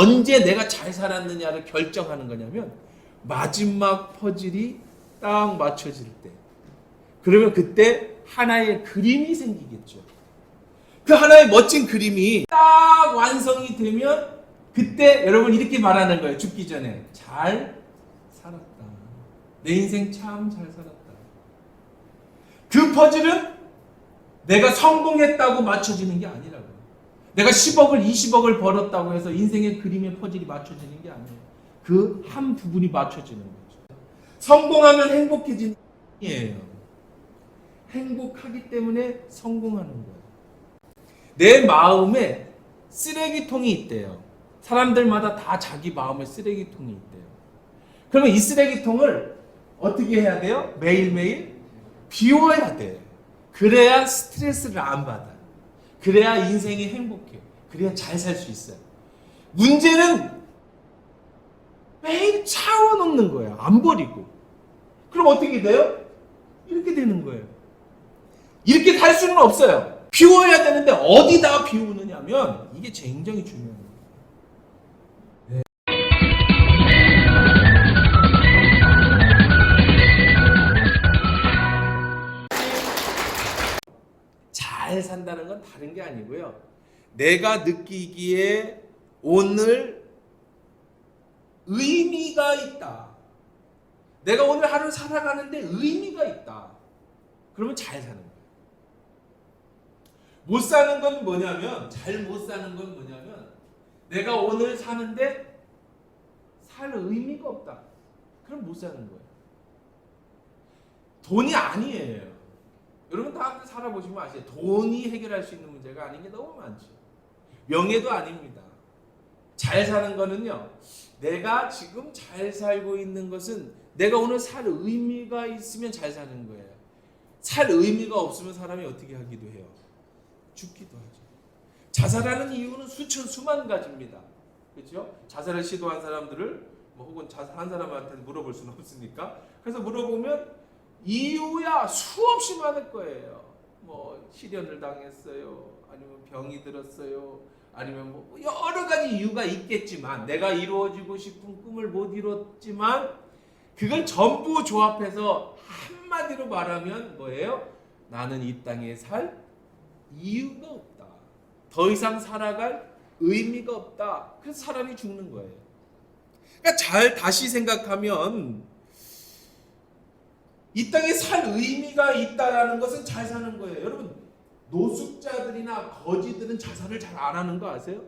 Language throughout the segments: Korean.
언제 내가 잘 살았느냐를 결정하는 거냐면 마지막 퍼즐이 딱 맞춰질 때. 그러면 그때 하나의 그림이 생기겠죠. 그 하나의 멋진 그림이 딱 완성이 되면 그때 여러분 이렇게 말하는 거예요. 죽기 전에 잘 살았다. 내 인생 참 잘 살았다. 그 퍼즐은 내가 성공했다고 맞춰지는 게 아니라고요. 내가 10억을 20억을 벌었다고 해서 인생의 그림의 퍼즐이 맞춰지는 게 아니에요. 그 한 부분이 맞춰지는 거죠. 성공하면 행복해지는 게 아니에요. 행복하기 때문에 성공하는 거예요. 내 마음에 쓰레기통이 있대요. 사람들마다 다 자기 마음에 쓰레기통이 있대요. 그러면 이 쓰레기통을 어떻게 해야 돼요? 매일매일 비워야 돼요. 그래야 스트레스를 안 받아요. 그래야 인생이 행복해요. 그래야 잘 살 수 있어요. 문제는 매일 차워놓는 거예요. 안 버리고. 그럼 어떻게 돼요? 이렇게 되는 거예요. 이렇게 살 수는 없어요. 비워야 되는데 어디다 비우느냐면 이게 굉장히 중요한 거예요. 네. 잘 산다는 건 다른 게 아니고요. 내가 느끼기에 오늘 의미가 있다. 내가 오늘 하루 살아가는데 의미가 있다. 그러면 잘 사는 거예요. 못 사는 건 뭐냐면, 잘 못 사는 건 뭐냐면, 내가 오늘 사는데 살 의미가 없다. 그럼 못 사는 거예요. 돈이 아니에요. 여러분 다 살아보시면 아시죠? 돈이 해결할 수 있는 문제가 아닌 게 너무 많죠. 명예도 아닙니다. 잘 사는 거는요, 내가 지금 잘 살고 있는 것은 내가 오늘 살 의미가 있으면 잘 사는 거예요. 살 의미가 없으면 사람이 어떻게 하기도 해요? 죽기도 하죠. 자살하는 이유는 수만 가지입니다. 그렇죠? 자살을 시도한 사람들을 혹은 자살한 사람한테 물어볼 수는 없으니까. 그래서 물어보면 이유야 수없이 많을 거예요. 뭐 실연을 당했어요. 아니면 병이 들었어요. 아니면 뭐 여러 가지 이유가 있겠지만, 내가 이루어지고 싶은 꿈을 못 이뤘지만 그걸 전부 조합해서 한마디로 말하면 뭐예요? 나는 이 땅에 살 이유가 없다. 더 이상 살아갈 의미가 없다. 그래서 사람이 죽는 거예요. 그러니까 잘 다시 생각하면 이 땅에 살 의미가 있다라는 것은 잘 사는 거예요. 여러분, 노숙자들이나 거지들은 자살을 잘 안 하는 거 아세요?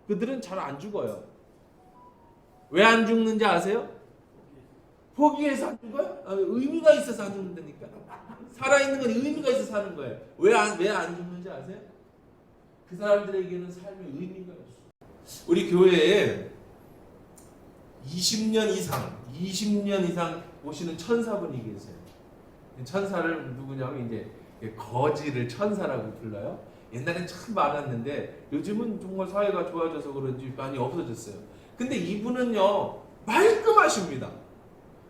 그들은 잘 안 죽어요. 왜 안 죽는지 아세요? 포기해서 안 죽어요? 의미가 있어서 안 죽는다니까. 살아있는 건 의미가 있어서 사는 거예요. 왜 안 죽는지 아세요? 그 사람들에게는 삶의 의미가 있어요. 우리 교회에 20년 이상 오시는 천사분이 계세요. 천사를 누구냐면 이제 거지를 천사라고 불러요. 옛날엔 참 많았는데 요즘은 정말 사회가 좋아져서 그런지 많이 없어졌어요. 근데 이분은요, 말끔하십니다.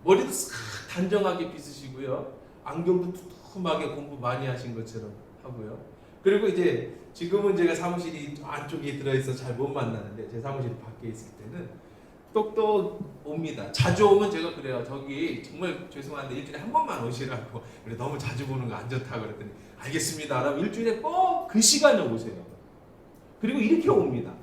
머리도 싹 단정하게 빗으시고요. 안경도 두툼하게 공부 많이 하신 것처럼 하고요. 그리고 이제 지금은 제가 사무실이 안쪽에 들어있어서 잘 못 만나는데, 제 사무실이 밖에 있을 때는 똑똑 옵니다. 자주 오면 제가 그래요. 저기 정말 죄송한데 일주일에 한 번만 오시라고. 그래, 너무 자주 보는 거 안 좋다고 그랬더니 알겠습니다. 그럼 일주일에 꼭 그 시간에 오세요. 그리고 이렇게 옵니다.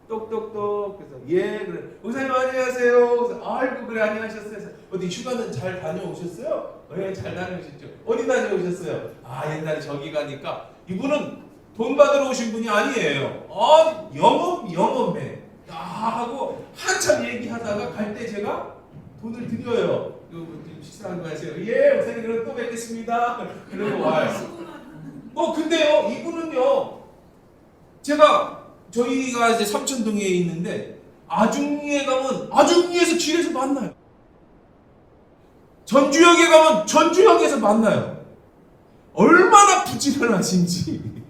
똑똑똑. 그래서 예, 그래. 목사님 안녕하세요. 그래서 아이고 그래 안녕하셨어요. 그래서 어디 휴가는 잘 다녀오셨어요? 네, 잘 다녀오셨죠. 어디 다녀오셨어요? 아, 옛날에 저기 가니까. 이분은 돈 받으러 오신 분이 아니에요. 영업해. 하고 한참 얘기하다가 갈 때 제가 돈을 드려요. 식사한 거 하세요. 예, 목사님 그럼 또 뵙겠습니다. 그러고 와요. 근데요, 이분은요, 저희가 이제 삼천동에 있는데 아중리에 가면 아중리에서 길에서 만나요. 전주역에 가면 전주역에서 만나요. 얼마나 부지런하신지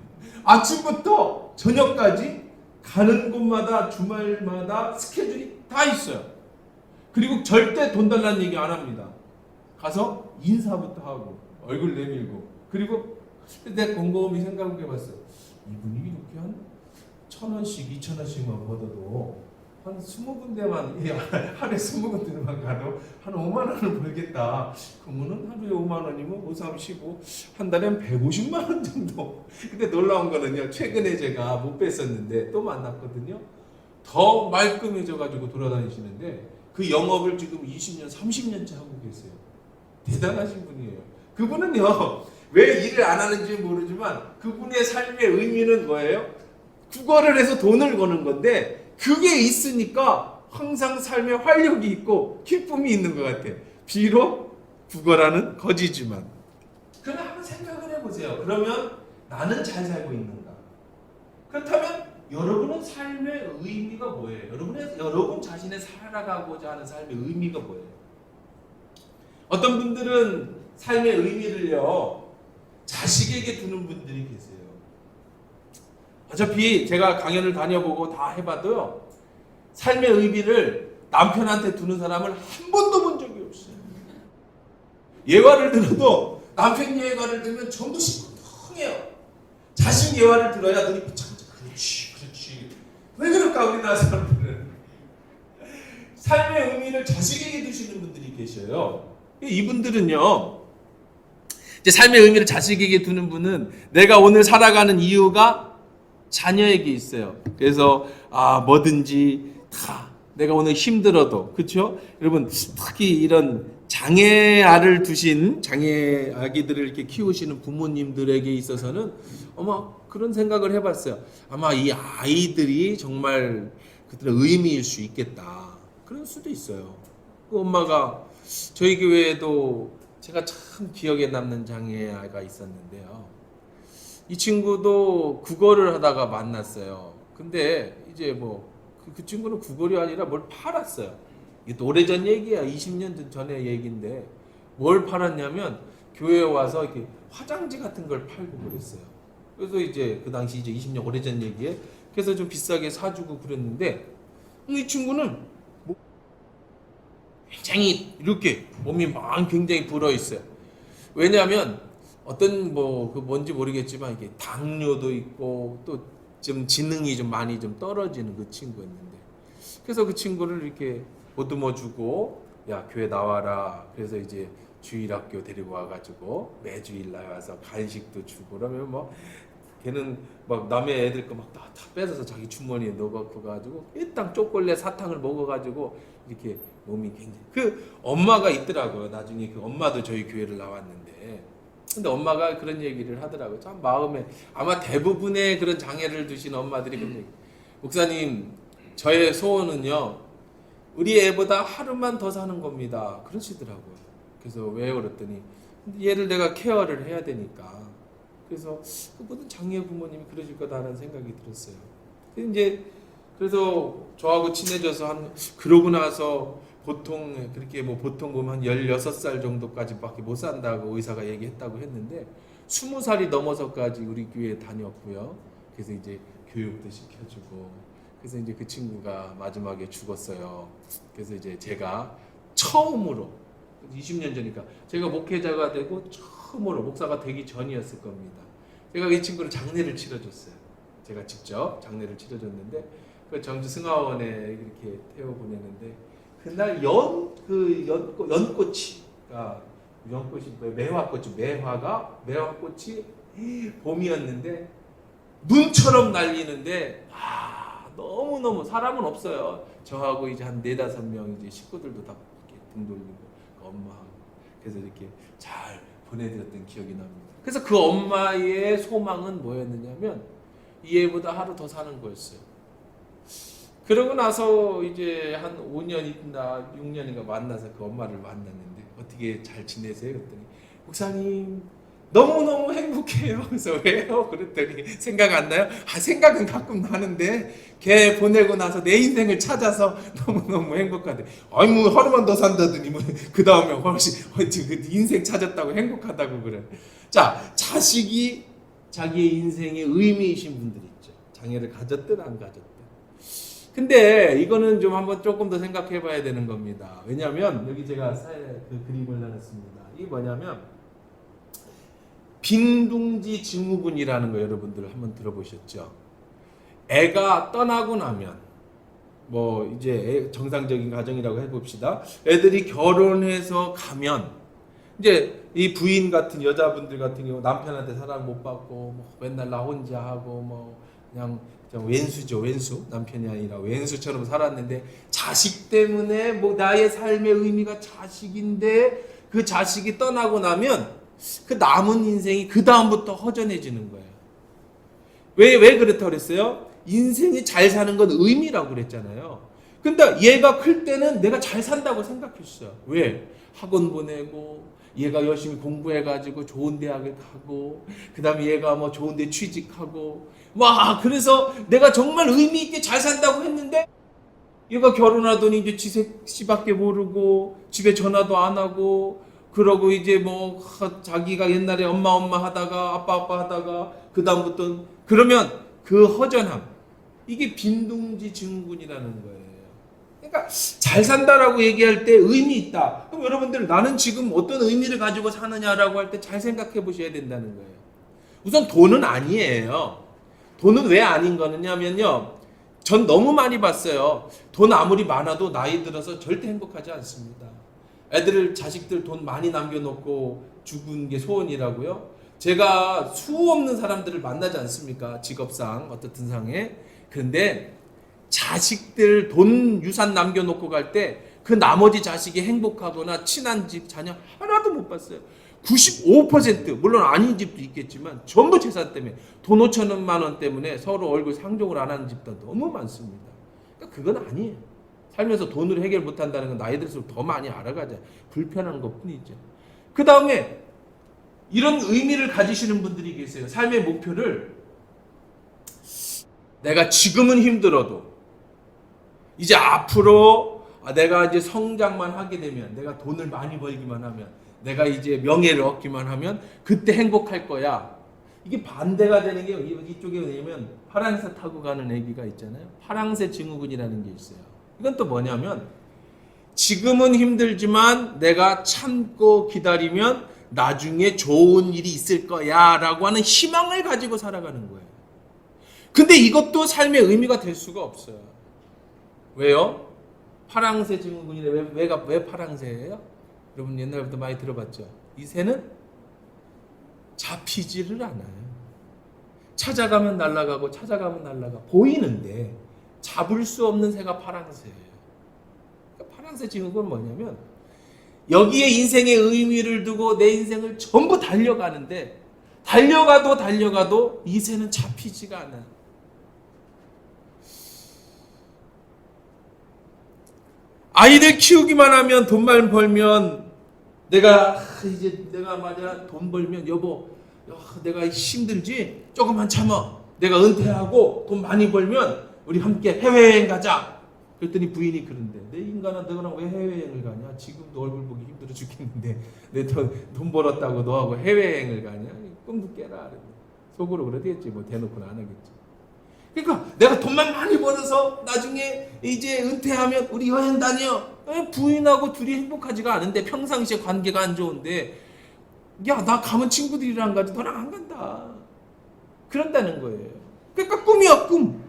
아침부터 저녁까지 가는 곳마다 주말마다 스케줄이 다 있어요. 그리고 절대 돈 달라는 얘기 안 합니다. 가서 인사부터 하고 얼굴 내밀고. 그리고 내가 곰곰이 생각해봤어요. 이분이 이렇게 한 1,000원씩 2,000원씩만 받아도 한 한 20군데만 하루에 20군데만 가도 한 5만 원을 벌겠다. 그러면은 하루에 5만 원이면 5, 3, 15 한 달에 한 150만 원 정도. 근데 놀라운 거는요. 최근에 제가 못 뵀었는데 또 만났거든요. 더 말끔해져 가지고 돌아다니시는데 그 영업을 지금 20년, 30년째 하고 계세요. 대단하신 분이에요. 그분은요. 왜 일을 안 하는지 모르지만 그분의 삶의 의미는 뭐예요? 국어를 해서 돈을 버는 건데 그게 있으니까 항상 삶에 활력이 있고 기쁨이 있는 것 같아요. 비록 국어라는 거지지만. 그러면 한번 생각을 해보세요. 그러면 나는 잘 살고 있는가? 그렇다면 여러분은 삶의 의미가 뭐예요? 여러분 자신의 살아가고자 하는 삶의 의미가 뭐예요? 어떤 분들은 삶의 의미를요 자식에게 두는 분들이 계세요. 어차피 제가 강연을 다녀보고 다 해봐도요 삶의 의미를 남편한테 두는 사람을 한 번도 본 적이 없어요. 예화를 들어도 남편 예화를 들으면 전부 시큰둥해요. 자식 예화를 들어야 눈이 부착하죠. 그렇지. 왜 그럴까 우리나라 사람들은. 삶의 의미를 자식에게 두시는 분들이 계셔요. 이분들은요 이제 삶의 의미를 자식에게 두는 분은 내가 오늘 살아가는 이유가 자녀에게 있어요. 그래서 뭐든지 다 내가 오늘 힘들어도 그렇죠? 여러분 특히 이런 장애 아기들을 이렇게 키우시는 부모님들에게 있어서는 아마 그런 생각을 해봤어요. 아마 이 아이들이 정말 그들의 의미일 수 있겠다. 그럴 수도 있어요. 그 엄마가 저희 교회에도 제가 참 기억에 남는 장애아가 있었는데요. 이 친구도 국어를 하다가 만났어요. 근데 이제 그 친구는 국어이 아니라 뭘 팔았어요. 이게 오래전 얘기야. 20년 전의 얘기인데 뭘 팔았냐면 교회에 와서 이렇게 화장지 같은 걸 팔고 그랬어요. 그래서 이제 그 당시 이제 20년 오래전 얘기에 그래서 좀 비싸게 사주고 그랬는데 이 친구는 굉장히 이렇게 몸이 막 굉장히 불어 있어요. 왜냐하면 어떤 그 뭔지 모르겠지만 이게 당뇨도 있고 또 좀 지능이 좀 많이 좀 떨어지는 그 친구였는데 그래서 그 친구를 이렇게 보듬어 주고 야 교회 나와라. 그래서 이제 주일학교 데리고 와가지고 매주일 나와서 간식도 주고 그러면 걔는 막 남의 애들 거 막 다 뺏어서 자기 주머니에 넣어갖고 가지고 일당 초콜릿 사탕을 먹어가지고 이렇게 몸이 굉장히 그 엄마가 있더라고요. 나중에 그 엄마도 저희 교회를 나왔는데 근데 엄마가 그런 얘기를 하더라고요. 참 마음에 아마 대부분의 그런 장애를 두신 엄마들이 그런 얘기. 목사님 저의 소원은요 우리 애보다 하루만 더 사는 겁니다. 그러시더라고요. 그래서 왜 그랬더니 얘를 내가 케어를 해야 되니까. 그래서 모든 장애 부모님이 그러실 거다라는 생각이 들었어요. 그래서 저하고 친해져서 그러고 나서 보통 그렇게 보통 보면 한 16살 정도까지밖에 못 산다고 의사가 얘기했다고 했는데 20살이 넘어서까지 우리 교회에 다녔고요. 그래서 이제 교육도 시켜주고 그래서 이제 그 친구가 마지막에 죽었어요. 그래서 이제 제가 처음으로 20년 전이니까 제가 목회자가 되고 처음으로 목사가 되기 전이었을 겁니다. 제가 이 친구를 장례를 치러줬어요. 제가 직접 장례를 치러줬는데 그 정주 승하원에 이렇게 태워 보내는데 그날 연꽃이 매화꽃이 봄이었는데 눈처럼 날리는데 너무너무 사람은 없어요. 저하고 이제 한 4-5명 이제 식구들도 다 이렇게 등 돌리고 그 엄마하고 그래서 이렇게 잘 보내드렸던 기억이 납니다. 그래서 그 엄마의 소망은 뭐였느냐면 이 애보다 하루 더 사는 거였어요. 그러고 나서 이제 한 5년 있나 6년인가 만나서 그 엄마를 만났는데 어떻게 잘 지내세요? 그랬더니 목사님 너무너무 행복해요. 그래서 왜요? 그랬더니 생각 안 나요? 생각은 가끔 나는데 걔 보내고 나서 내 인생을 찾아서 너무너무 행복하대. 아니 하루만 더 산다더니 그 다음에 훨씬 그 인생 찾았다고 행복하다고 그래. 자, 자식이 자기의 인생의 의미이신 분들이 있죠. 장애를 가졌든 안 가졌든. 근데 이거는 좀 한번 조금 더 생각해 봐야 되는 겁니다. 왜냐하면 여기 제가 그 그림을 나눴습니다. 이게 뭐냐면 빈둥지 증후군이라는 거 여러분들 한번 들어보셨죠? 애가 떠나고 나면 뭐 이제 정상적인 가정이라고 해봅시다. 애들이 결혼해서 가면 이제 이 부인 같은 여자분들 같은 경우 남편한테 사랑 못 받고 뭐 맨날 나 혼자 하고 뭐 그냥 왼수죠. 왼수. 남편이 아니라 왼수처럼 살았는데 자식 때문에 뭐 나의 삶의 의미가 자식인데 그 자식이 떠나고 나면 그 남은 인생이 그 다음부터 허전해지는 거예요. 왜 그렇다고 그랬어요? 인생이 잘 사는 건 의미라고 그랬잖아요. 근데 얘가 클 때는 내가 잘 산다고 생각했어요. 왜? 학원 보내고 얘가 열심히 공부해가지고 좋은 대학을 가고 그 다음에 얘가 뭐 좋은 데 취직하고 와 그래서 내가 정말 의미 있게 잘 산다고 했는데 얘가 결혼하더니 이제 지밖에 모르고 집에 전화도 안 하고 그러고 이제 뭐 자기가 옛날에 엄마 하다가 아빠 하다가 그 다음부터 그러면 그 허전함 이게 빈둥지 증후군이라는 거예요. 그러니까 잘 산다라고 얘기할 때 의미 있다. 그럼 여러분들 나는 지금 어떤 의미를 가지고 사느냐라고 할 때 잘 생각해 보셔야 된다는 거예요. 우선 돈은 아니에요. 돈은 왜 아닌 거냐면요. 전 너무 많이 봤어요. 돈 아무리 많아도 나이 들어서 절대 행복하지 않습니다. 자식들 돈 많이 남겨놓고 죽은 게 소원이라고요. 제가 수 없는 사람들을 만나지 않습니까? 직업상 어떻든 상에. 그런데 자식들 돈 유산 남겨놓고 갈 때 그 나머지 자식이 행복하거나 친한 집 자녀 하나도 못 봤어요. 95% 물론 아닌 집도 있겠지만 전부 재산 때문에 돈 5천만 원 때문에 서로 얼굴 상종을 안 하는 집도 너무 많습니다. 그러니까 그건 아니에요. 살면서 돈으로 해결 못한다는 건 나이 들수록 더 많이 알아가자. 불편한 것뿐이죠. 그 다음에 이런 의미를 가지시는 분들이 계세요. 삶의 목표를 내가 지금은 힘들어도 이제 앞으로 내가 이제 성장만 하게 되면 내가 돈을 많이 벌기만 하면 내가 이제 명예를 얻기만 하면 그때 행복할 거야. 이게 반대가 되는 게 이쪽에 왜냐면 파랑새 타고 가는 애기가 있잖아요. 파랑새 증후군이라는 게 있어요. 이건 또 뭐냐면 지금은 힘들지만 내가 참고 기다리면 나중에 좋은 일이 있을 거야 라고 하는 희망을 가지고 살아가는 거예요. 근데 이것도 삶의 의미가 될 수가 없어요. 왜요? 파랑새 증후군이래. 왜 파랑새예요? 여러분 옛날부터 많이 들어봤죠? 이 새는 잡히지를 않아요. 찾아가면 날아가고 찾아가면 날아가. 보이는데 잡을 수 없는 새가 파랑새예요. 그러니까 파랑새 증후군은 뭐냐면 여기에 인생의 의미를 두고 내 인생을 전부 달려가는데 달려가도 이 새는 잡히지가 않아요. 아이들 키우기만 하면 돈만 벌면 내가 돈 벌면 여보 내가 힘들지? 조금만 참아. 내가 은퇴하고 돈 많이 벌면 우리 함께 해외여행 가자. 그랬더니 부인이 그런데 내 인간아 너랑 왜 해외여행을 가냐? 지금도 얼굴 보기 힘들어 죽겠는데 내 돈 벌었다고 너하고 해외여행을 가냐? 꿈도 깨라. 속으로 그러겠지. 뭐 대놓고는 안 하겠지. 그러니까 내가 돈만 많이 벌어서 나중에 이제 은퇴하면 우리 여행 다녀. 부인하고 둘이 행복하지가 않은데 평상시에 관계가 안 좋은데 야 나 가면 친구들이랑 가지 너랑 안 간다. 그런다는 거예요. 그러니까 꿈이야 꿈.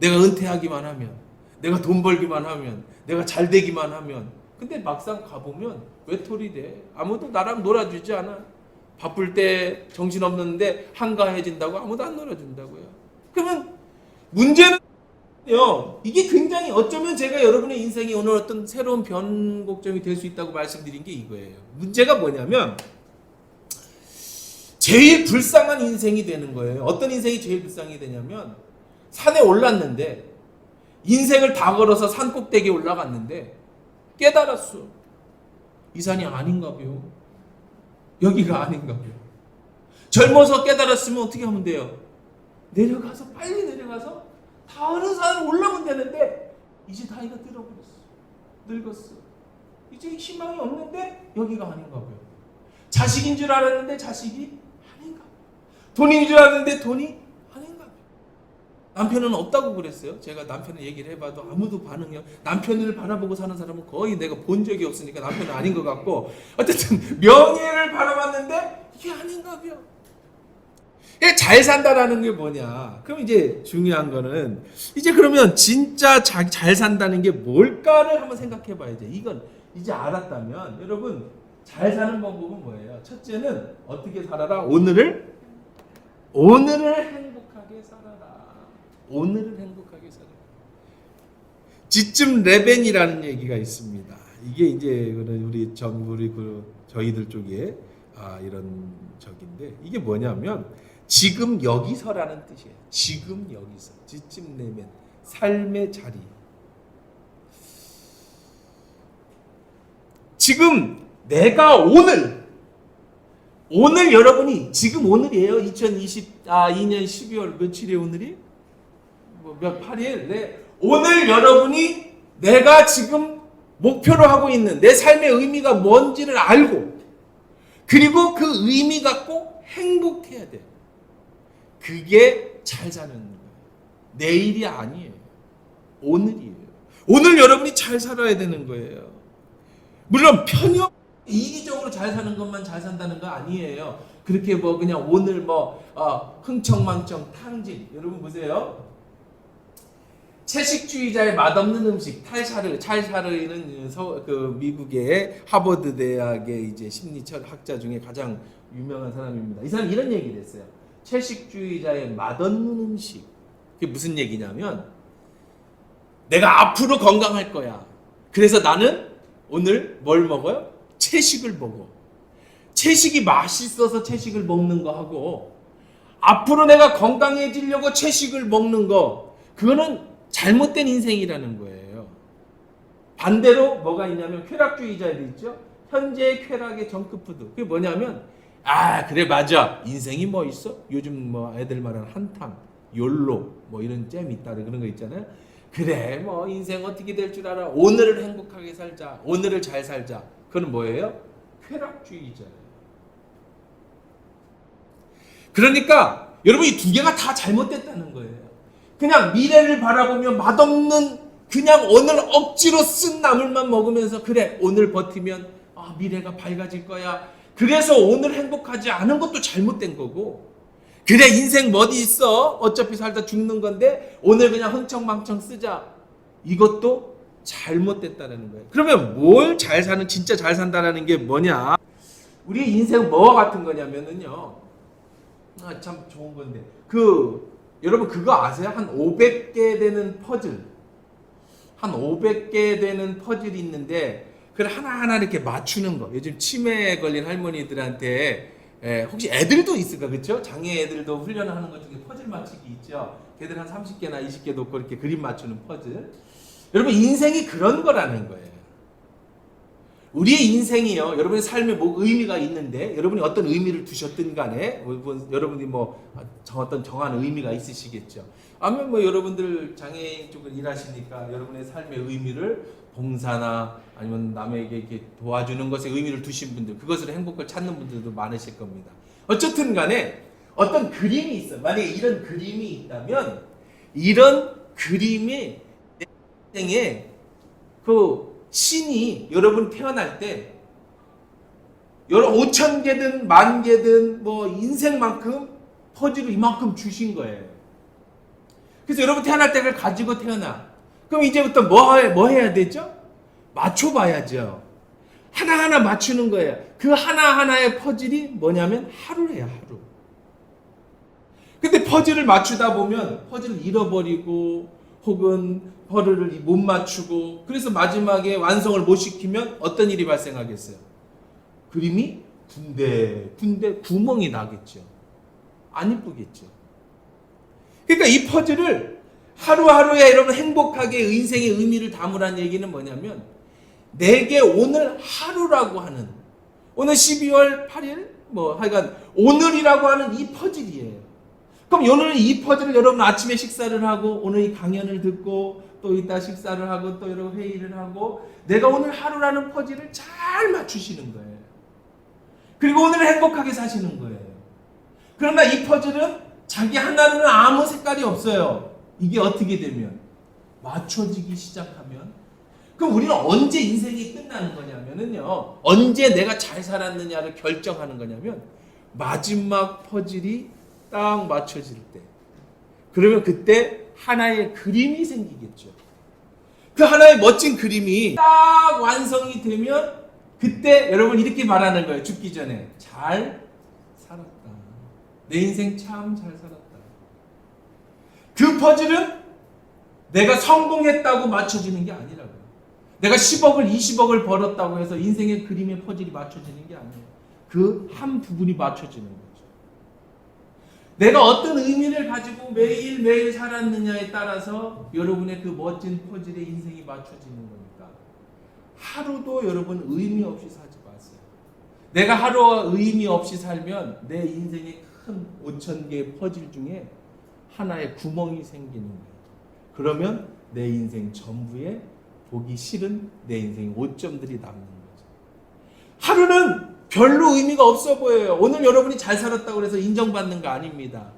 내가 은퇴하기만 하면 내가 돈 벌기만 하면 내가 잘 되기만 하면 근데 막상 가보면 외톨이 돼. 아무도 나랑 놀아주지 않아. 바쁠 때 정신없는데 한가해진다고 아무도 안 놀아준다고요. 그러면 문제는요, 이게 굉장히 어쩌면 제가 여러분의 인생이 오늘 어떤 새로운 변곡점이 될 수 있다고 말씀드린 게 이거예요. 문제가 뭐냐면 제일 불쌍한 인생이 되는 거예요. 어떤 인생이 제일 불쌍이 되냐면 산에 올랐는데 인생을 다 걸어서 산 꼭대기에 올라갔는데 깨달았어. 이 산이 아닌가 봐요. 여기가 아닌가 봐요. 젊어서 깨달았으면 어떻게 하면 돼요? 빨리 내려가서 다른 산을 올라오면 되는데 이제 나이가 들어버렸어. 늙었어. 이제 희망이 없는데 여기가 아닌가 봐요. 자식인 줄 알았는데 자식이 아닌가 봐요. 돈인 줄 알았는데 돈이 아닌가 봐요. 남편은 없다고 그랬어요. 제가 남편을 얘기를 해봐도 아무도 반응이 남편을 바라보고 사는 사람은 거의 내가 본 적이 없으니까 남편은 아닌 것 같고 어쨌든 명예를 바라봤는데 이게 아닌가 봐요. 잘 산다라는 게 뭐냐? 그럼 이제 중요한 거는 이제 그러면 진짜 잘 산다는 게 뭘까를 한번 생각해 봐야죠. 이건 이제 알았다면 여러분 잘 사는 방법은 뭐예요? 첫째는 어떻게 살아라? 오늘을 행복하게 살아라. 오늘을 행복하게 살아라. 지쯤 레벤이라는 얘기가 있습니다. 이게 이제 우리 저희들 쪽에 이런 적인데 이게 뭐냐면 지금 여기서라는 뜻이에요. 지금 여기서. 지쯤 레벤. 삶의 자리. 지금 내가 오늘 여러분이 지금 오늘이에요. 2022년 12월 며칠이에요 오늘이? 몇 8일? 네. 오늘 여러분이 내가 지금 목표로 하고 있는 내 삶의 의미가 뭔지를 알고 그리고 그 의미가 꼭 행복해야 돼요. 그게 잘 사는 거예요. 내일이 아니에요. 오늘이에요. 오늘 여러분이 잘 살아야 되는 거예요. 물론 편협 이기적으로 잘 사는 것만 잘 산다는 거 아니에요. 그렇게 뭐 그냥 오늘 흥청망청 탕진. 여러분 보세요. 채식주의자의 맛없는 음식 찰샤르는 그 미국의 하버드 대학의 이제 심리철 학자 중에 가장 유명한 사람입니다. 이 사람 이런 얘기를 했어요. 채식주의자의 맛없는 음식. 그게 무슨 얘기냐면 내가 앞으로 건강할 거야. 그래서 나는 오늘 뭘 먹어요? 채식을 먹어. 채식이 맛있어서 채식을 먹는 거 하고 앞으로 내가 건강해지려고 채식을 먹는 거 그거는 잘못된 인생이라는 거예요. 반대로 뭐가 있냐면 쾌락주의자들 있죠. 현재의 쾌락의 정크푸드. 그게 뭐냐면 그래 맞아. 인생이 뭐 있어? 요즘 뭐 애들 말하는 한탕, 욜로 뭐 이런 잼 있다 그런 거 있잖아요. 그래 뭐 인생 어떻게 될 줄 알아. 오늘을 행복하게 살자. 오늘을 잘 살자. 그건 뭐예요? 쾌락주의자예요. 그러니까 여러분 이 두 개가 다 잘못됐다는 거예요. 그냥 미래를 바라보며 맛없는 그냥 오늘 억지로 쓴 나물만 먹으면서 그래 오늘 버티면 미래가 밝아질 거야. 그래서 오늘 행복하지 않은 것도 잘못된 거고 그래 인생 뭐 어디 있어? 어차피 살다 죽는 건데 오늘 그냥 흥청망청 쓰자. 이것도 잘못됐다는 거예요. 그러면 뭘 잘 사는 진짜 잘 산다는 게 뭐냐? 우리 인생 뭐와 같은 거냐면은요. 참 좋은 건데 여러분 그거 아세요? 한 500개 되는 퍼즐. 한 500개 되는 퍼즐이 있는데 그걸 하나하나 이렇게 맞추는 거. 요즘 치매에 걸린 할머니들한테 혹시 애들도 있을까? 그렇죠? 장애 애들도 훈련하는 것 중에 퍼즐 맞추기 있죠. 걔들 한 30개나 20개 놓고 이렇게 그림 맞추는 퍼즐. 여러분 인생이 그런 거라는 거예요. 우리의 인생이요. 여러분의 삶에 뭐 의미가 있는데 여러분이 어떤 의미를 두셨든 간에 여러분이 어떤 정한 의미가 있으시겠죠. 아니면 여러분들 장애인 쪽을 일하시니까 여러분의 삶의 의미를 봉사나 아니면 남에게 이렇게 도와주는 것에 의미를 두신 분들, 그것으로 행복을 찾는 분들도 많으실 겁니다. 어쨌든 간에 어떤 그림이 있어요. 만약에 이런 그림이 있다면 이런 그림이 내 인생에 신이 여러분 태어날 때 5,000개든 10,000개든 인생만큼 퍼즐을 이만큼 주신 거예요. 그래서 여러분 태어날 때 그걸 가지고 태어나. 그럼 이제부터 뭐 해야 되죠? 맞춰봐야죠. 하나하나 맞추는 거예요. 그 하나하나의 퍼즐이 뭐냐면 하루예요, 하루. 근데 퍼즐을 맞추다 보면 퍼즐을 잃어버리고 혹은 퍼즐을 못 맞추고 그래서 마지막에 완성을 못 시키면 어떤 일이 발생하겠어요? 그림이 군데 구멍이 나겠죠. 안 이쁘겠죠. 그러니까 이 퍼즐을 하루하루에 여러분 행복하게 인생의 의미를 담으라는 얘기는 뭐냐면 내게 오늘 하루라고 하는 오늘 12월 8일 하여간 오늘이라고 하는 이 퍼즐이에요. 그럼 오늘 이 퍼즐을 여러분 아침에 식사를 하고 오늘 이 강연을 듣고 또 이따 식사를 하고 또 여러분 회의를 하고 내가 오늘 하루라는 퍼즐을 잘 맞추시는 거예요. 그리고 오늘 행복하게 사시는 거예요. 그러나 이 퍼즐은 자기 하나로는 아무 색깔이 없어요. 이게 어떻게 되면 맞춰지기 시작하면 그럼 우리는 언제 인생이 끝나는 거냐면요. 언제 내가 잘 살았느냐를 결정하는 거냐면 마지막 퍼즐이 딱 맞춰질 때, 그러면 그때 하나의 그림이 생기겠죠. 그 하나의 멋진 그림이 딱 완성이 되면 그때 여러분 이렇게 말하는 거예요. 죽기 전에 잘 살았다. 내 인생 참 잘 살았다. 그 퍼즐은 내가 성공했다고 맞춰지는 게 아니라고요. 내가 10억을 20억을 벌었다고 해서 인생의 그림의 퍼즐이 맞춰지는 게 아니에요. 그 한 부분이 맞춰지는 거죠. 내가 어떤 의미를 가지고 매일매일 살았느냐에 따라서 여러분의 그 멋진 퍼즐의 인생이 맞춰지는 거니까 하루도 여러분 의미 없이 살지 마세요. 내가 하루 의미 없이 살면 내 인생의 큰 5천 개의 퍼즐 중에 하나의 구멍이 생기는 거예요. 그러면 내 인생 전부에 보기 싫은 내 인생 오점들이 남는 거죠. 하루는 별로 의미가 없어 보여요. 오늘 여러분이 잘 살았다고 해서 인정받는 거 아닙니다.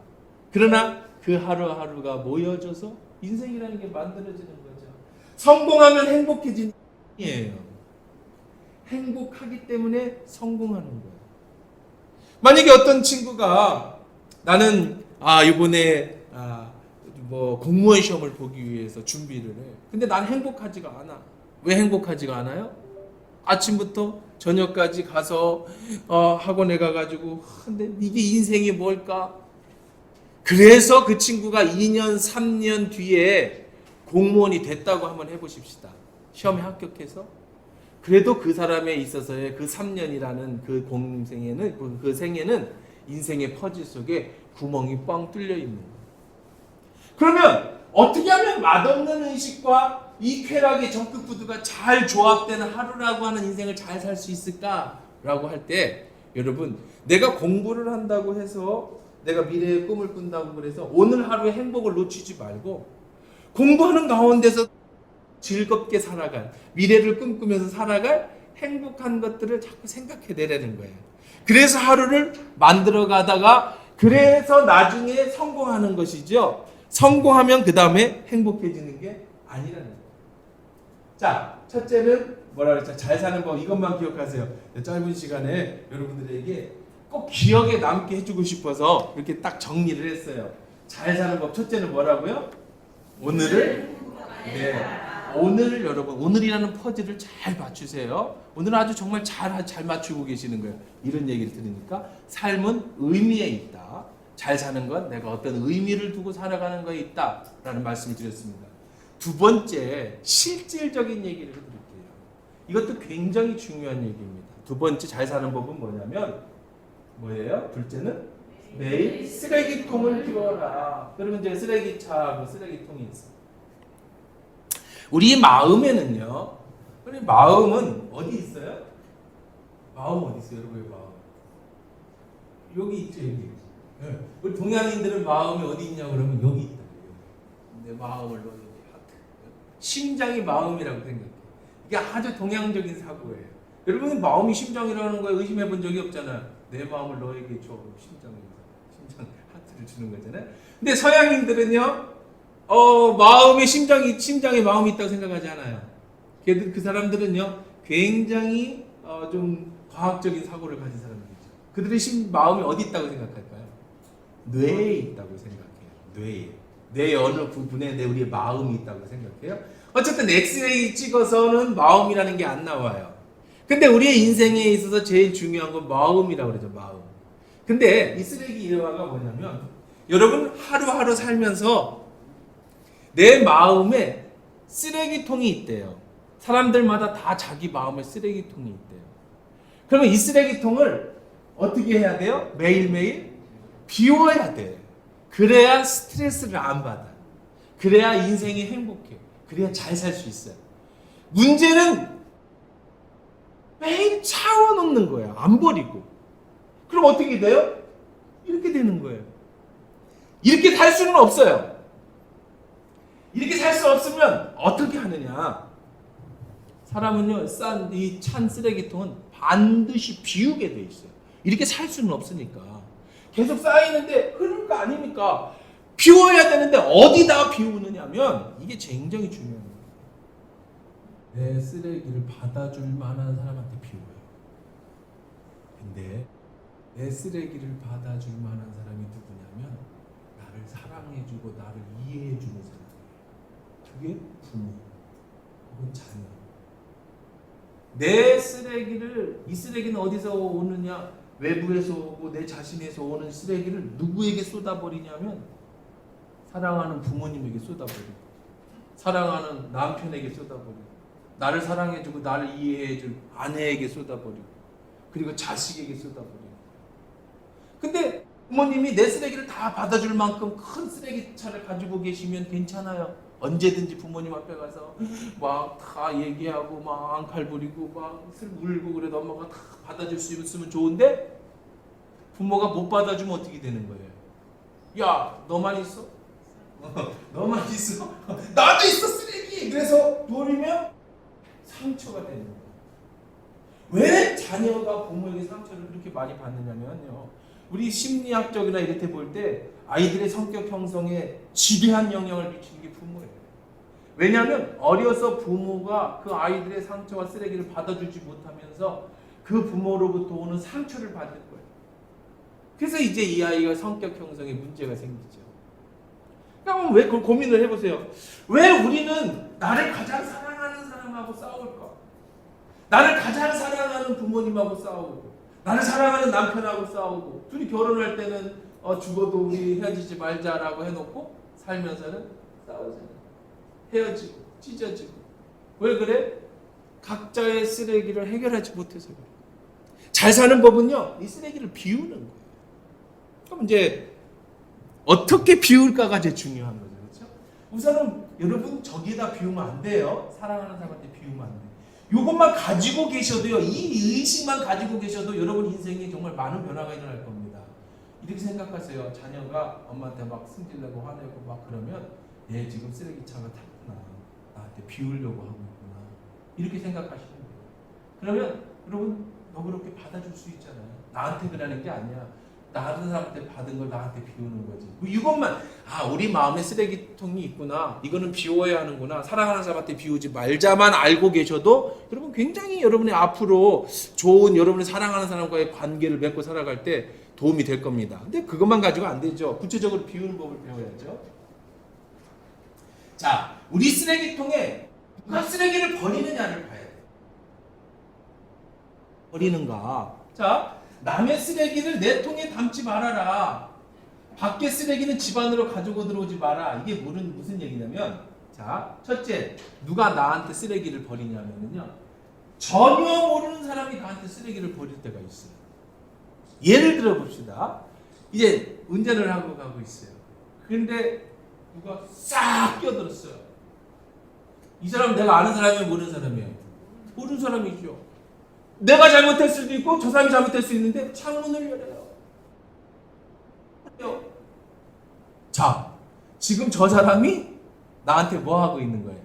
그러나 그 하루하루가 모여져서 인생이라는 게 만들어지는 거죠. 성공하면 행복해지는 거예요. 행복하기 때문에 성공하는 거예요. 만약에 어떤 친구가 나는 이번에 뭐 공무원 시험을 보기 위해서 준비를 해. 근데 난 행복하지가 않아. 왜 행복하지가 않아요? 아침부터 저녁까지 가서 학원에 가가지고 근데 이게 인생이 뭘까? 그래서 그 친구가 2년 3년 뒤에 공무원이 됐다고 한번 해보십시다. 시험에 합격해서 그래도 그 사람에 있어서의 그 3년이라는 그 공생에는 그 생에는 인생의 퍼즐 속에 구멍이 뻥 뚫려 있는 거예요. 그러면 어떻게 하면 맛없는 의식과 이 쾌락의 적극 구도가 잘 조합되는 하루라고 하는 인생을 잘 살 수 있을까라고 할 때 여러분 내가 공부를 한다고 해서 내가 미래의 꿈을 꾼다고 그래서 오늘 하루의 행복을 놓치지 말고 공부하는 가운데서 즐겁게 살아갈 미래를 꿈꾸면서 살아갈 행복한 것들을 자꾸 생각해내라는 거예요. 그래서 하루를 만들어 가다가 그래서 나중에 성공하는 것이죠. 성공하면 그 다음에 행복해지는 게 아니라는 거예요. 자, 첫째는 뭐라 그랬죠? 잘 사는 법 이것만 기억하세요. 짧은 시간에 여러분들에게 꼭 기억에 남게 해주고 싶어서 이렇게 딱 정리를 했어요. 잘 사는 법 첫째는 뭐라고요? 오늘을 오늘을 여러분 오늘이라는 퍼즐을 잘 맞추세요. 오늘은 아주 정말 잘 맞추고 계시는 거예요. 이런 얘기를 들으니까 삶은 의미에 있다. 잘 사는 건 내가 어떤 의미를 두고 살아가는 거에 있다라는 말씀을 드렸습니다. 두 번째 실질적인 얘기를 해드릴게요. 이것도 굉장히 중요한 얘기입니다. 두 번째 잘 사는 법은 뭐냐면 뭐예요? 둘째는 매일 쓰레기통을 비워라. 여러분 이제 쓰레기차, 쓰레기통이 있어요. 우리 마음에는요. 우리 마음은 어디 있어요? 마음 어디 있어요, 여러분의 마음? 여기 있죠, 여기. 네. 우리 동양인들은 마음이 어디 있냐 그러면 여기 있다. 내 마음을 넣는 하트. 심장이 마음이라고 생각해. 이게 아주 동양적인 사고예요. 여러분은 마음이 심장이라는 거에 의심해 본 적이 없잖아요. 내 마음을 너에게 줘. 심장 하트를 주는 거잖아요. 근데 서양인들은요. 심장에 마음이 있다고 생각하지 않아요. 그 사람들은요, 굉장히 좀 과학적인 사고를 가진 사람들이죠. 그들의 마음이 어디 있다고 생각할까요? 뇌에 있다고 생각해요. 뇌 어느 부분에 우리의 마음이 있다고 생각해요. 어쨌든 엑스레이 찍어서는 마음이라는 게 안 나와요. 근데 우리의 인생에 있어서 제일 중요한 건 마음이라고 그러죠. 마음. 근데 이 쓰레기 일화가 뭐냐면 여러분 하루하루 살면서 내 마음에 쓰레기통이 있대요. 사람들마다 다 자기 마음에 쓰레기통이 있대요. 그러면 이 쓰레기통을 어떻게 해야 돼요? 매일매일 비워야 돼. 그래야 스트레스를 안 받아. 그래야 인생이 행복해. 그래야 잘 살 수 있어요. 문제는 매일 차워놓는 거예요. 안 버리고. 그럼 어떻게 돼요? 이렇게 되는 거예요. 이렇게 살 수는 없어요. 이렇게 살 수 없으면 어떻게 하느냐? 사람은요, 이 찬 쓰레기통은 반드시 비우게 돼 있어요. 이렇게 살 수는 없으니까. 계속 쌓이는데 흐를 거 아닙니까? 비워야 되는데 어디다 비우느냐면 이게 굉장히 중요한 거예요. 내 쓰레기를 받아줄 만한 사람한테 비워요. 근데 내 쓰레기를 받아줄 만한 사람이 누구냐면 나를 사랑해주고 나를 이해해주는 사람이에요. 그게 부모 혹은 자녀. 내 쓰레기를, 이 쓰레기는 어디서 오느냐? 외부에서 오고 내 자신에서 오는 쓰레기를 누구에게 쏟아버리냐면 사랑하는 부모님에게 쏟아버리고, 사랑하는 남편에게 쏟아버리고, 나를 사랑해주고 나를 이해해줄 아내에게 쏟아버리고, 그리고 자식에게 쏟아버리고. 근데 부모님이 내 쓰레기를 다 받아줄 만큼 큰 쓰레기차를 가지고 계시면 괜찮아요. 언제든지 부모님 앞에 가서 막 다 얘기하고 막 앙칼 부리고 막 울고 그래도 엄마가 다 받아줄 수 있으면 좋은데, 부모가 못 받아주면 어떻게 되는 거예요? 야, 너만 있어? 너만 있어? 나도 있어 쓰레기! 그래서 버리면 상처가 되는 거예요. 왜 자녀가 부모에게 상처를 그렇게 많이 받느냐면요, 우리 심리학적이나 이렇게 볼 때 아이들의 성격 형성에 지배한 영향을 미치는 게 부모예요. 왜냐하면 어려서 부모가 그 아이들의 상처와 쓰레기를 받아주지 못하면서 그 부모로부터 오는 상처를 받는 거예요. 그래서 이제 이 아이가 성격 형성에 문제가 생기죠. 그럼 왜 그걸 고민을 해보세요. 왜 우리는 나를 가장 사랑하는 사람하고 싸울까? 나를 가장 사랑하는 부모님하고 싸우고, 나를 사랑하는 남편하고 싸우고, 둘이 결혼할 때는 죽어도 우리 헤어지지 말자라고 해놓고 살면서는 싸우잖아요. 헤어지고 찢어지고. 왜 그래? 각자의 쓰레기를 해결하지 못해서 그래. 잘 사는 법은요, 이 쓰레기를 비우는 거예요. 그럼 이제 어떻게 비울까가 제일 중요한 거죠. 그렇죠? 우선은 여러분 저기에다 비우면 안 돼요. 사랑하는 사람한테 비우면 안 돼요. 이것만 가지고 계셔도요, 이 의식만 가지고 계셔도 여러분 인생에 정말 많은 변화가 일어날 겁니다. 이렇게 생각하세요. 자녀가 엄마한테 막 승질내고 화내고 막 그러면 얘 지금 쓰레기차가 탔구나, 나한테 비우려고 하고 있구나, 이렇게 생각하시는 거예요. 그러면 여러분 너그럽게 받아줄 수 있잖아요. 나한테 그러는 게 아니야. 다른 사람한테 받은 걸 나한테 비우는 거지. 이것만, 우리 마음에 쓰레기통이 있구나, 이거는 비워야 하는구나, 사랑하는 사람한테 비우지 말자만 알고 계셔도 여러분 굉장히 여러분의 앞으로 좋은 여러분의 사랑하는 사람과의 관계를 맺고 살아갈 때 도움이 될 겁니다. 근데 그것만 가지고 안 되죠. 구체적으로 비우는 법을 배워야죠. 자, 우리 쓰레기통에 누가 쓰레기를 버리느냐를 봐야 돼요. 버리는가? 자, 남의 쓰레기를 내 통에 담지 말아라. 밖에 쓰레기는 집 안으로 가지고 들어오지 마라. 이게 무슨 얘기냐면, 자, 첫째, 누가 나한테 쓰레기를 버리냐면요, 전혀 모르는 사람이 나한테 쓰레기를 버릴 때가 있어요. 예를 들어 봅시다. 이제 운전을 하고 가고 있어요. 그런데 누가 싹 끼어들었어요. 이 사람은 내가 아는 사람이에요, 모르는 사람이에요? 모르는 사람이죠. 내가 잘못할 수도 있고 저 사람이 잘못할 수 있는데 창문을 열어요. 자, 지금 저 사람이 나한테 뭐 하고 있는 거예요?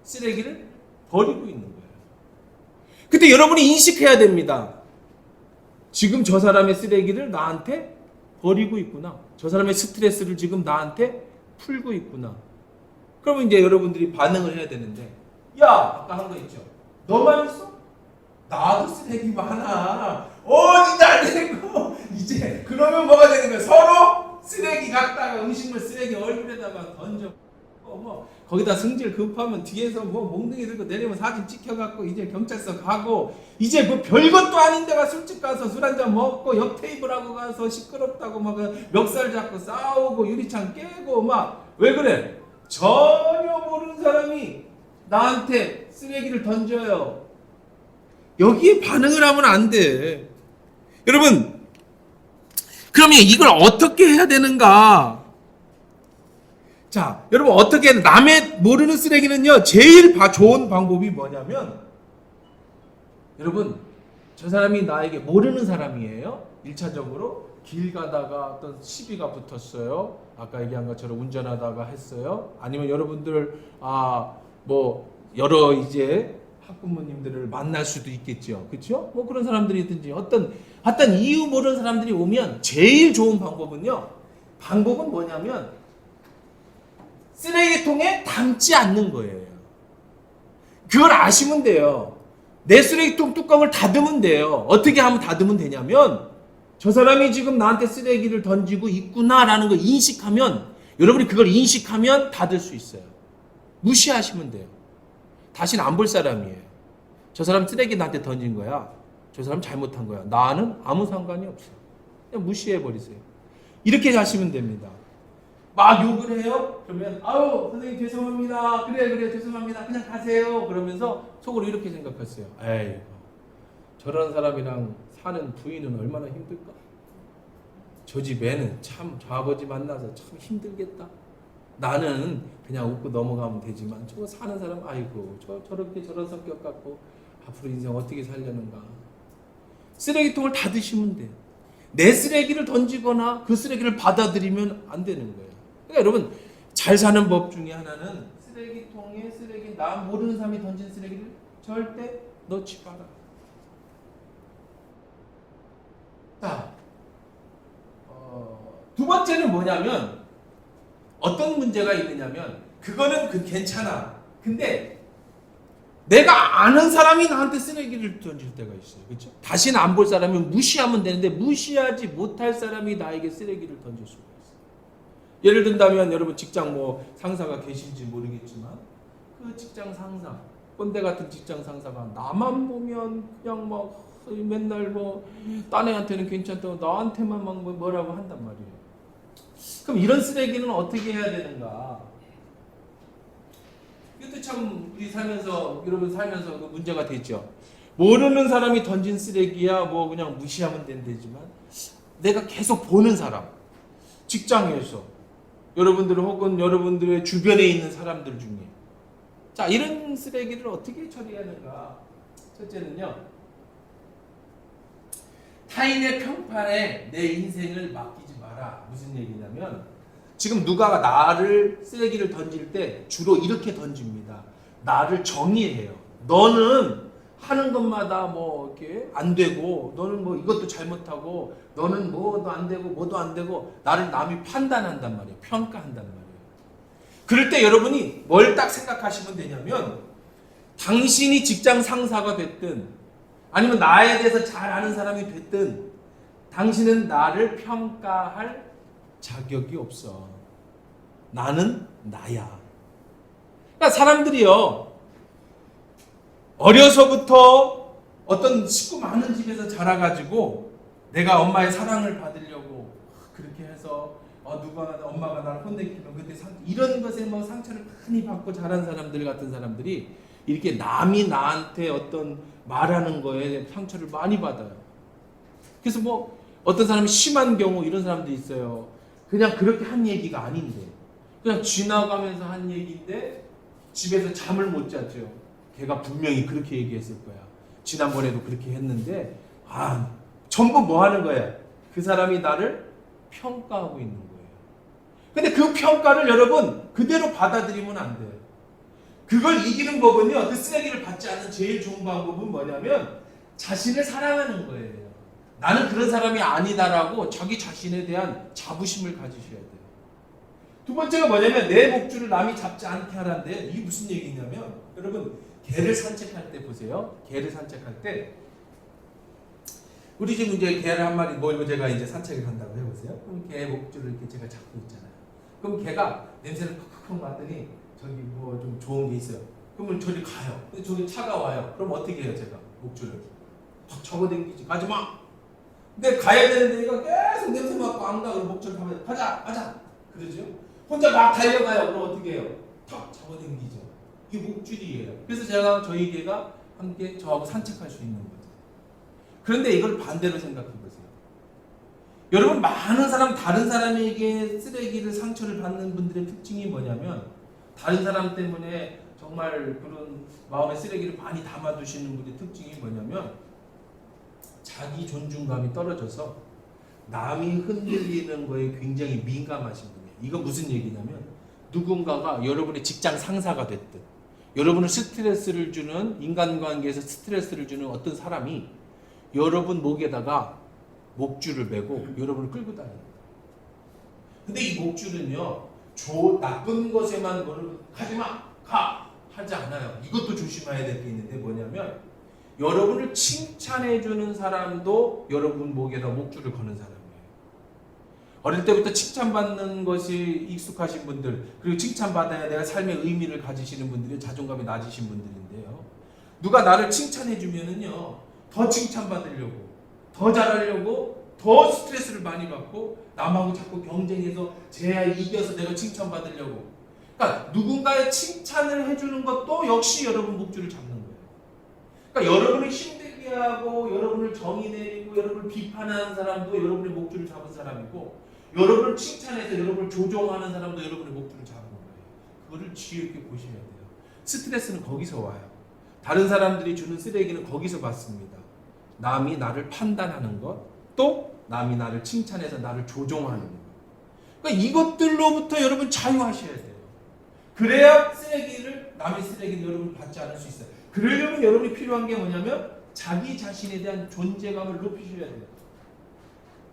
쓰레기를 버리고 있는 거예요. 근데 여러분이 인식해야 됩니다. 지금 저 사람의 쓰레기를 나한테 버리고 있구나. 저 사람의 스트레스를 지금 나한테 풀고 있구나. 그러면 이제 여러분들이 반응을 해야 되는데, 야, 아까 한 거 있죠? 너만 있어? 나도 쓰레기 많아. 이제 안 되고, 이제 그러면 뭐가 되는 거야? 서로 쓰레기 갖다가 음식물 쓰레기 얼굴에다가 던져. 거기다 승질 급하면 뒤에서 몽둥이 들고 내리면 사진 찍혀갖고 이제 경찰서 가고, 이제 별것도 아닌 데가 술집 가서 술 한잔 먹고 옆 테이블하고 가서 시끄럽다고 막 멱살 잡고 싸우고 유리창 깨고 막. 왜 그래? 전혀 모르는 사람이 나한테 쓰레기를 던져요. 여기에 반응을 하면 안 돼. 여러분, 그러면 이걸 어떻게 해야 되는가? 자, 여러분 어떻게 남의 모르는 쓰레기는요, 제일 좋은 방법이 뭐냐면, 여러분 저 사람이 나에게 모르는 사람이에요. 1차적으로 길 가다가 어떤 시비가 붙었어요. 아까 얘기한 것처럼 운전하다가 했어요. 아니면 여러분들 여러 이제 학부모님들을 만날 수도 있겠죠. 그렇죠? 그런 사람들이든지 어떤 이유 모르는 사람들이 오면 제일 좋은 방법은 뭐냐면 쓰레기통에 담지 않는 거예요. 그걸 아시면 돼요. 내 쓰레기통 뚜껑을 닫으면 돼요. 어떻게 하면 닫으면 되냐면, 저 사람이 지금 나한테 쓰레기를 던지고 있구나라는 걸 인식하면, 여러분이 그걸 인식하면 닫을 수 있어요. 무시하시면 돼요. 다시는 안 볼 사람이에요. 저 사람 쓰레기 나한테 던진 거야. 저 사람 잘못한 거야. 나는 아무 상관이 없어. 그냥 무시해버리세요. 이렇게 하시면 됩니다. 막 욕을 해요? 그러면 아유 선생님 죄송합니다. 그래 죄송합니다. 그냥 가세요. 그러면서 속으로 이렇게 생각했어요. 에이, 저런 사람이랑 사는 부인은 얼마나 힘들까? 저 집 애는 참 저 아버지 만나서 참 힘들겠다. 나는 그냥 웃고 넘어가면 되지만 저거 사는 사람 아이고 저렇게 저런 성격 갖고 앞으로 인생 어떻게 살려는가. 쓰레기통을 닫으시면 돼요. 내 쓰레기를 던지거나 그 쓰레기를 받아들이면 안 되는 거예요. 그러니까 여러분 잘 사는 법 중에 하나는 쓰레기통에 쓰레기, 나 모르는 사람이 던진 쓰레기를 절대 넣지 마라. 자, 두 번째는 뭐냐면 어떤 문제가 있느냐면 그거는 괜찮아. 근데 내가 아는 사람이 나한테 쓰레기를 던질 때가 있어요. 그렇죠? 다시는 안 볼 사람은 무시하면 되는데 무시하지 못할 사람이 나에게 쓰레기를 던질 수가 있어요. 예를 든다면 여러분 직장 뭐 상사가 계신지 모르겠지만 그 직장 상사, 꼰대 같은 직장 상사가 나만 보면 그냥 막 맨날 뭐 딴 애한테는 괜찮다고 나한테만 막 뭐라고 한단 말이에요. 그럼 이런 쓰레기는 어떻게 해야 되는가? 이것도 참 우리 살면서, 여러분 살면서 그 문제가 되죠. 모르는 사람이 던진 쓰레기야 뭐 그냥 무시하면 된다지만 내가 계속 보는 사람, 직장에서 여러분들 혹은 여러분들의 주변에 있는 사람들 중에, 자 이런 쓰레기를 어떻게 처리하는가? 첫째는요, 타인의 평판에 내 인생을 맡기지 마라. 무슨 얘기냐면 지금 누가 나를 쓰레기를 던질 때 주로 이렇게 던집니다. 나를 정의해요. 너는 하는 것마다 뭐 이렇게 안 되고, 너는 뭐 이것도 잘못하고, 너는 뭐도 안 되고 뭐도 안 되고, 나를 남이 판단한단 말이에요. 평가한단 말이에요. 그럴 때 여러분이 뭘 딱 생각하시면 되냐면, 당신이 직장 상사가 됐든 아니면 나에 대해서 잘 아는 사람이 됐든 당신은 나를 평가할 자격이 없어. 나는 나야. 그러니까 사람들이요, 어려서부터 어떤 식구 많은 집에서 자라가지고 내가 엄마의 사랑을 받으려고 그렇게 해서 엄마가 나를 혼내키면 그때 이런 것에 뭐 상처를 많이 받고 자란 사람들 같은 사람들이 이렇게 남이 나한테 어떤 말하는 거에 상처를 많이 받아요. 그래서 뭐 어떤 사람이 심한 경우 이런 사람도 있어요. 그냥 그렇게 한 얘기가 아닌데 그냥 지나가면서 한 얘기인데 집에서 잠을 못 잤죠. 걔가 분명히 그렇게 얘기했을 거야. 지난번에도 그렇게 했는데 전부 뭐 하는 거야? 그 사람이 나를 평가하고 있는 거예요. 근데 그 평가를 여러분 그대로 받아들이면 안 돼요. 그걸 이기는 법은요, 그 쓰레기를 받지 않는 제일 좋은 방법은 뭐냐면 자신을 사랑하는 거예요. 나는 그런 사람이 아니다라고 자기 자신에 대한 자부심을 가지셔야 돼요. 두 번째가 뭐냐면 내 목줄을 남이 잡지 않게 하라는데, 이게 무슨 얘기냐면 여러분 개를 산책할 때 보세요. 개를 산책할 때 우리 집 이제 개를 한 마리 몰고 제가 이제 산책을 한다고 해보세요. 그럼 개 목줄을 이렇게 제가 잡고 있잖아요. 그럼 개가 냄새를 콕콕 맡더니 저기 뭐 좀 좋은 게 있어요. 그러면 저리 가요. 근데 저기 차가 와요. 그럼 어떻게 해요? 제가 목줄을 팍 접어당기지. 가지마. 근데 가야 되는데 얘가 계속 냄새 맡고 안 가. 그럼 목줄 가면 가자 그러죠. 혼자 막 달려가요. 그럼 어떻게 해요? 탁 잡아당기죠. 이게 목줄이에요. 그래서 제가 저희 개가 함께 저하고 산책할 수 있는 거죠. 그런데 이걸 반대로 생각해 보세요. 여러분 많은 사람, 다른 사람에게 쓰레기를 상처를 받는 분들의 특징이 뭐냐면, 다른 사람 때문에 정말 그런 마음의 쓰레기를 많이 담아두시는 분의 특징이 뭐냐면 자기 존중감이 떨어져서 남이 흔들리는 거에 굉장히 민감하신 분이에요. 이건 무슨 얘기냐면, 누군가가 여러분의 직장 상사가 됐든 여러분을 스트레스를 주는, 인간관계에서 스트레스를 주는 어떤 사람이 여러분 목에다가 목줄을 메고 여러분을 끌고 다닙니다. 근데 이 목줄은요, 나쁜 것에만 가지마! 가! 하지 않아요. 이것도 조심해야 될 게 있는데 뭐냐면, 여러분을 칭찬해주는 사람도 여러분 목에다 목줄을 거는 사람이에요. 어릴 때부터 칭찬받는 것이 익숙하신 분들, 그리고 칭찬받아야 내가 삶의 의미를 가지시는 분들이 자존감이 낮으신 분들인데요. 누가 나를 칭찬해주면은요, 더 칭찬받으려고, 더 잘하려고, 더 스트레스를 많이 받고, 남하고 자꾸 경쟁해서 쟤야 이겨서 내가 칭찬받으려고. 그러니까 누군가의 칭찬을 해주는 것도 역시 여러분 목줄을 잡는 거예요. 그러니까 여러분을 힘들게 하고, 여러분을 정의 내리고, 여러분을 비판하는 사람도 여러분의 목줄을 잡은 사람이고, 여러분을 칭찬해서 여러분을 조종하는 사람도 여러분의 목줄을 잡은 거예요. 그거를 주의 있게 보셔야 돼요. 스트레스는 거기서 와요. 다른 사람들이 주는 쓰레기는 거기서 받습니다. 남이 나를 판단하는 것, 또 남이 나를 칭찬해서 나를 조종하는 것. 그러니까 이것들로부터 여러분 자유하셔야 돼요. 그래야 남의 쓰레기를 여러분 받지 않을 수 있어요. 그러려면 여러분이 필요한 게 뭐냐면 자기 자신에 대한 존재감을 높이셔야 돼요.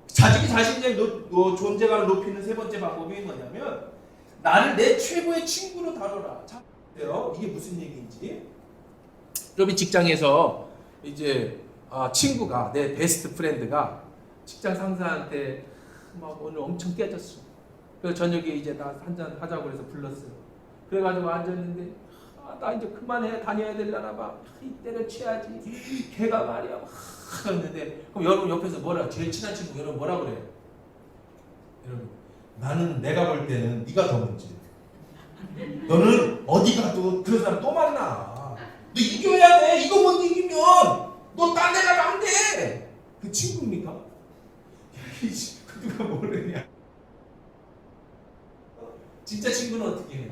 자기 자신의 존재감을 높이는 세 번째 방법이 뭐냐면 나를 내 최고의 친구로 다뤄라. 자, 이게 무슨 얘기인지. 여러분 직장에서 이제 친구가 내 베스트 프렌드가 직장 상사한테 막 오늘 엄청 깨졌어. 그래서 저녁에 이제 나 한잔 하자고 그래서 불렀어요. 그래가지고 앉았는데 나 이제 그만해 다녀야 되려나 봐. 이때를 취하지. 걔가 말이야. 막 그랬는데 그럼 여러분 옆에서 뭐라 제일 친한 친구 여러분 뭐라 그래요? 여러분 나는 내가 볼 때는 네가 더 문제. 너는 어디 가도 그런 사람 또 만나. 너 이겨야 돼. 이거 못 이기면 너 딴 데 가면 안 돼. 그 친구입니까? 그 누가 모르냐. 진짜 친구는 어떻게 해요?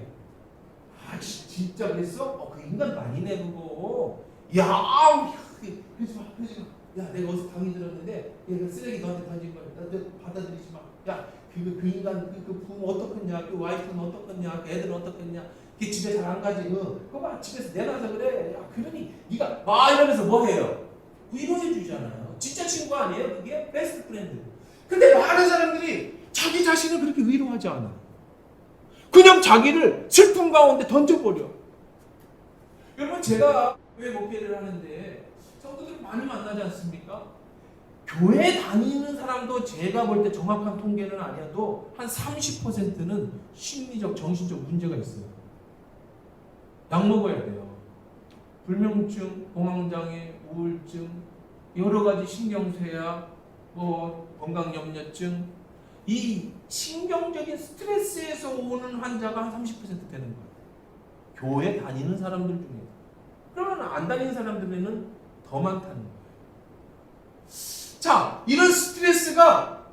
진짜 그랬어? 그 인간 많이 내보고 야 그러지 마. 야 내가 어디서 강의 들었는데 얘가 쓰레기 너한테 던진 거야. 너 받아들이지 마. 야 그 인간 그 부모 어떻겠냐. 그 와이프는 어떻겠냐. 그 애들은 어떻겠냐. 걔 집에 잘 안 가지. 그거 봐 집에서 내놔서 그래. 야 그러니 네가 이러면서 뭐 해요? 위로해 주잖아요. 진짜 친구 아니에요? 그게 베스트 프렌드. 근데 많은 사람들이 자기 자신을 그렇게 위로하지 않아. 그냥 자기를 슬픔 가운데 던져버려. 여러분 제가 교회 목회를 하는데 성도들 많이 만나지 않습니까? 교회 다니는 사람도 제가 볼 때 정확한 통계는 아니어도 한 30%는 심리적 정신적 문제가 있어요. 약 먹어야 돼요. 불면증, 공황장애, 우울증, 여러 가지 신경쇠약, 건강염려증, 이 신경적인 스트레스에서 오는 환자가 한 30% 되는 거예요. 교회 다니는 사람들 중에. 그러면 안 다니는 사람들에는 더 많다는 거예요. 자, 이런 스트레스가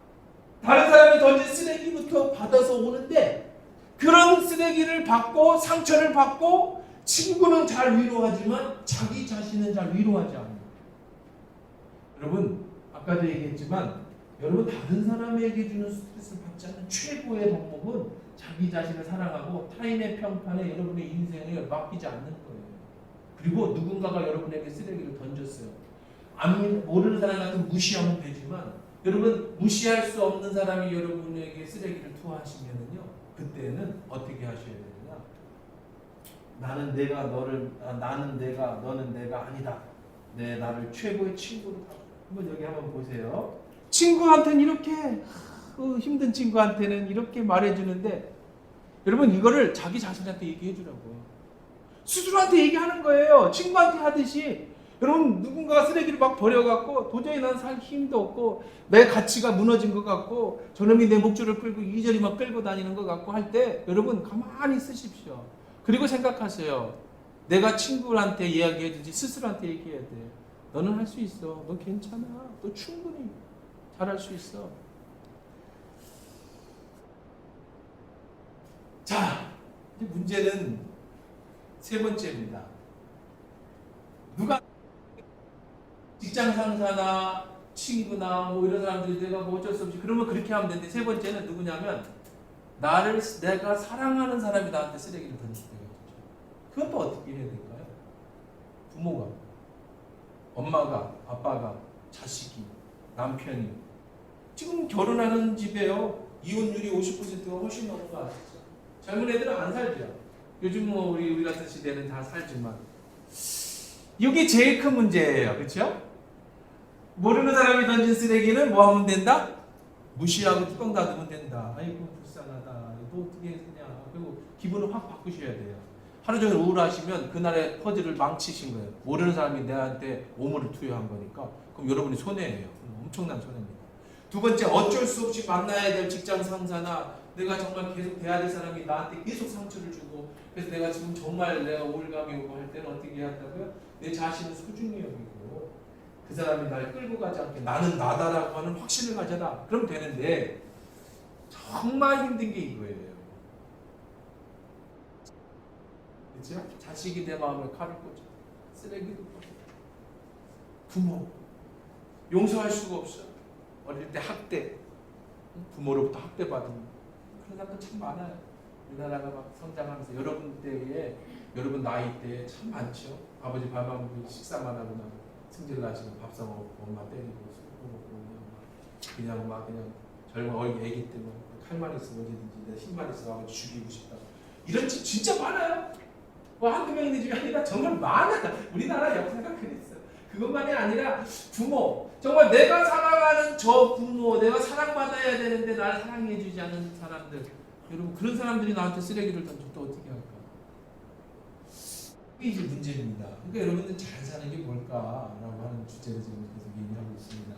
다른 사람이 던진 쓰레기부터 받아서 오는데 그런 쓰레기를 받고 상처를 받고 친구는 잘 위로하지만 자기 자신은 잘 위로하지 않아요. 여러분 아까도 얘기했지만 여러분 다른 사람에게 주는 스트레스를 받지 않는 최고의 방법은 자기 자신을 사랑하고 타인의 평판에 여러분의 인생을 맡기지 않는 거예요. 그리고 누군가가 여러분에게 쓰레기를 던졌어요. 모르는 사람 같은 무시하면 되지만 여러분 무시할 수 없는 사람이 여러분에게 쓰레기를 투하하시면은요 그때는 어떻게 하셔야 되느냐? 나는 내가 너는 내가 아니다. 나를 최고의 친구로 한번 여기 한번 보세요. 친구한테는 이렇게 힘든 친구한테는 이렇게 말해주는데 여러분 이거를 자기 자신한테 얘기해 주라고요. 스스로한테 얘기하는 거예요. 친구한테 하듯이. 여러분 누군가가 쓰레기를 막 버려갖고 도저히 난 살 힘도 없고 내 가치가 무너진 것 같고 저놈이 내 목줄을 끌고 이리저리 막 끌고 다니는 것 같고 할 때 여러분 가만히 있으십시오. 그리고 생각하세요. 내가 친구한테 이야기해주지 스스로한테 얘기해야 돼. 너는 할 수 있어. 너 괜찮아. 너 충분히 잘할 수 있어. 자, 이제 문제는 세 번째입니다. 누가 직장 상사나 친구나 이런 사람들이 내가 어쩔 수 없이 그러면 그렇게 하면 되는데 세 번째는 누구냐면 내가 사랑하는 사람이 나한테 쓰레기를 던질 때가 있죠. 그것도 어떻게 해야 될까요? 부모가, 엄마가, 아빠가, 자식이, 남편이 지금 결혼하는 집에요 이혼율이 50%가 훨씬 넘는 거 아시죠? 젊은 애들은 안 살죠. 요즘 우리 같은 시대는 다 살지만 이게 제일 큰 문제예요. 그렇죠? 모르는 사람이 던진 쓰레기는 뭐 하면 된다? 무시하고 뚜껑 닫으면 된다. 아이고 불쌍하다. 너 어떻게 했냐. 그리고 기분을 확 바꾸셔야 돼요. 하루 종일 우울하시면 그날의 퍼즐을 망치신 거예요. 모르는 사람이 내한테 오물을 투여한 거니까. 그럼 여러분이 손해예요. 엄청난 손해입니다. 두 번째, 어쩔 수 없이 만나야 될 직장 상사나 내가 정말 계속 대해야 될 사람이 나한테 계속 상처를 주고, 그래서 내가 지금 정말 내가 우울감이 오고 할 때는 어떻게 해야 한다고요? 내 자신을 소중히 여기고 그 사람이 날 끌고 가지 않게 나는 나다라고 하는 확신을 가져라. 그럼 되는데 정말 힘든 게 이거예요. 그렇죠? 자식이 내 마음에 칼을 꽂아. 쓰레기도 꽂아. 부모 용서할 수가 없어. 어릴 때 학대, 부모로부터 학대받은 그런 사람들 참 많아요. 우리나라가 막 성장하면서 여러분 때에, 여러분 나이 때에 참 많죠. 아버지 밥만 식사만 하고 나면 승질 나시고 밥 사 먹고 엄마 때리고 술 먹고 그냥 막 그냥 젊은 어린 애기 때 칼만 있으면 언제든지 내 힘만 있으면 아버지 죽이고 싶다. 이런 집 진짜 많아요. 뭐 한두 명 있는 집이 아니라 정말 많아. 우리나라 역사가 그랬어. 그것만이 아니라 부모, 정말 내가 사랑하는 저 부모, 내가 사랑받아야 되는데 나를 사랑해주지 않는 사람들, 여러분 그런 사람들이 나한테 쓰레기를 던져 또 어떻게 할까? 이게 이제 문제입니다. 그러니까 여러분들 잘 사는 게 뭘까라고 하는 주제를 지금 계속 얘기하고 있습니다.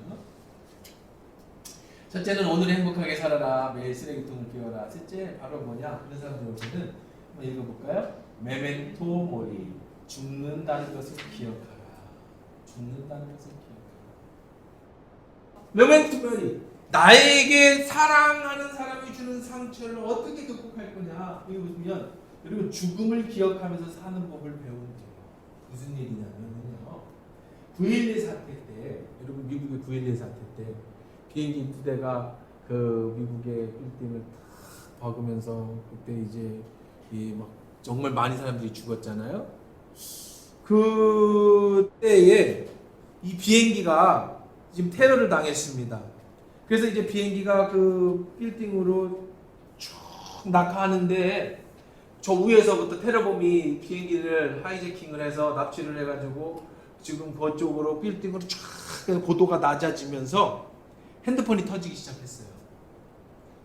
첫째는 오늘 행복하게 살아라. 매일 쓰레기통을 끼워라. 셋째 바로 뭐냐? 그런 사람들한테는 한번 읽어볼까요? 메멘토 모리. 죽는다는 것을 기억하라. 죽는다는 것을 기억하라. 메멘토 모리. 나에게 사랑하는 사람이 주는 상처를 어떻게 극복할 거냐? 여기 보시면 여러분 죽음을 기억하면서 사는 법을 배우는 거예요. 무슨 얘기냐면요. 9.11 사태 때, 여러분 미국의 9.11 사태 때 비행기 두 대가 그 미국의 빌딩을 탁 박으면서 그때 이제 이 막 정말 많은 사람들이 죽었잖아요. 그때에 이 비행기가 지금 테러를 당했습니다. 그래서 이제 비행기가 그 빌딩으로 쭉 낙하하는데 저 위에서부터 테러범이 비행기를 하이제킹을 해서 납치를 해가지고 지금 그쪽으로 빌딩으로 쫙 고도가 낮아지면서 핸드폰이 터지기 시작했어요.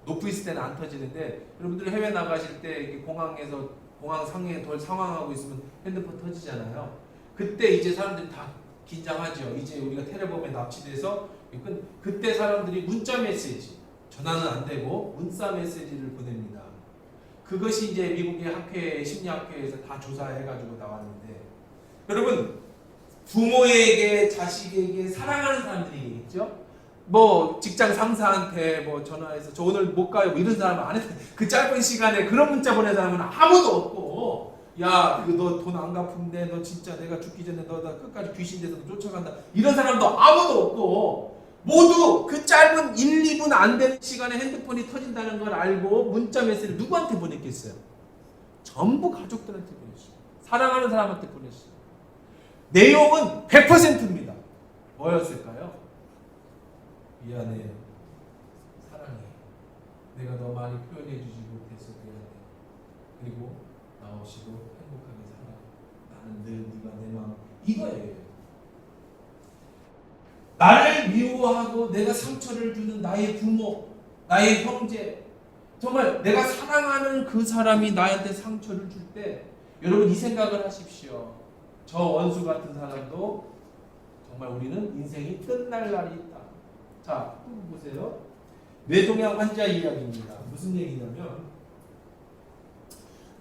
높이 있을 때는 안 터지는데 여러분들 해외 나가실 때 공항에서 공항 상에 상황하고 있으면 핸드폰 터지잖아요. 그때 이제 사람들이 다 긴장하죠. 이제 우리가 테러범에 납치돼서 그때 사람들이 문자 메시지, 전화는 안 되고 문자 메시지를 보냅니다. 그것이 이제 미국의 학회, 심리학회에서 다 조사해가지고 나왔는데, 여러분 부모에게 자식에게 사랑하는 사람들이겠죠. 뭐 직장 상사한테 뭐 전화해서 저 오늘 못 가요 뭐 이런 사람은 안 했는데 그 짧은 시간에 그런 문자 보낸 사람은 아무도 없고, 야 너 돈 안 갚은데 너 진짜 내가 죽기 전에 너 나 끝까지 귀신 돼서 쫓아간다 이런 사람도 아무도 없고, 모두 그 짧은 1, 2분 안 되는 시간에 핸드폰이 터진다는 걸 알고 문자 메시지를 누구한테 보냈겠어요? 전부 가족들한테 보냈어요. 사랑하는 사람한테 보냈어요. 내용은 100%입니다. 뭐였을까요? 미안해, 사랑해, 내가 너 많이 표현해주지 못해서 미안해, 그리고 나오시고 행복하게 살아, 나는 늘 네가 내 마음, 이거예요. 나를 미워하고 내가 상처를 주는 나의 부모, 나의 형제, 정말 내가 사랑하는 그 사람이 나한테 상처를 줄 때 여러분 이 생각을 하십시오. 저 원수 같은 사람도 정말 우리는 인생이 끝날 날이 있다. 자, 보세요. 뇌종양 환자 이야기입니다. 무슨 얘기냐면,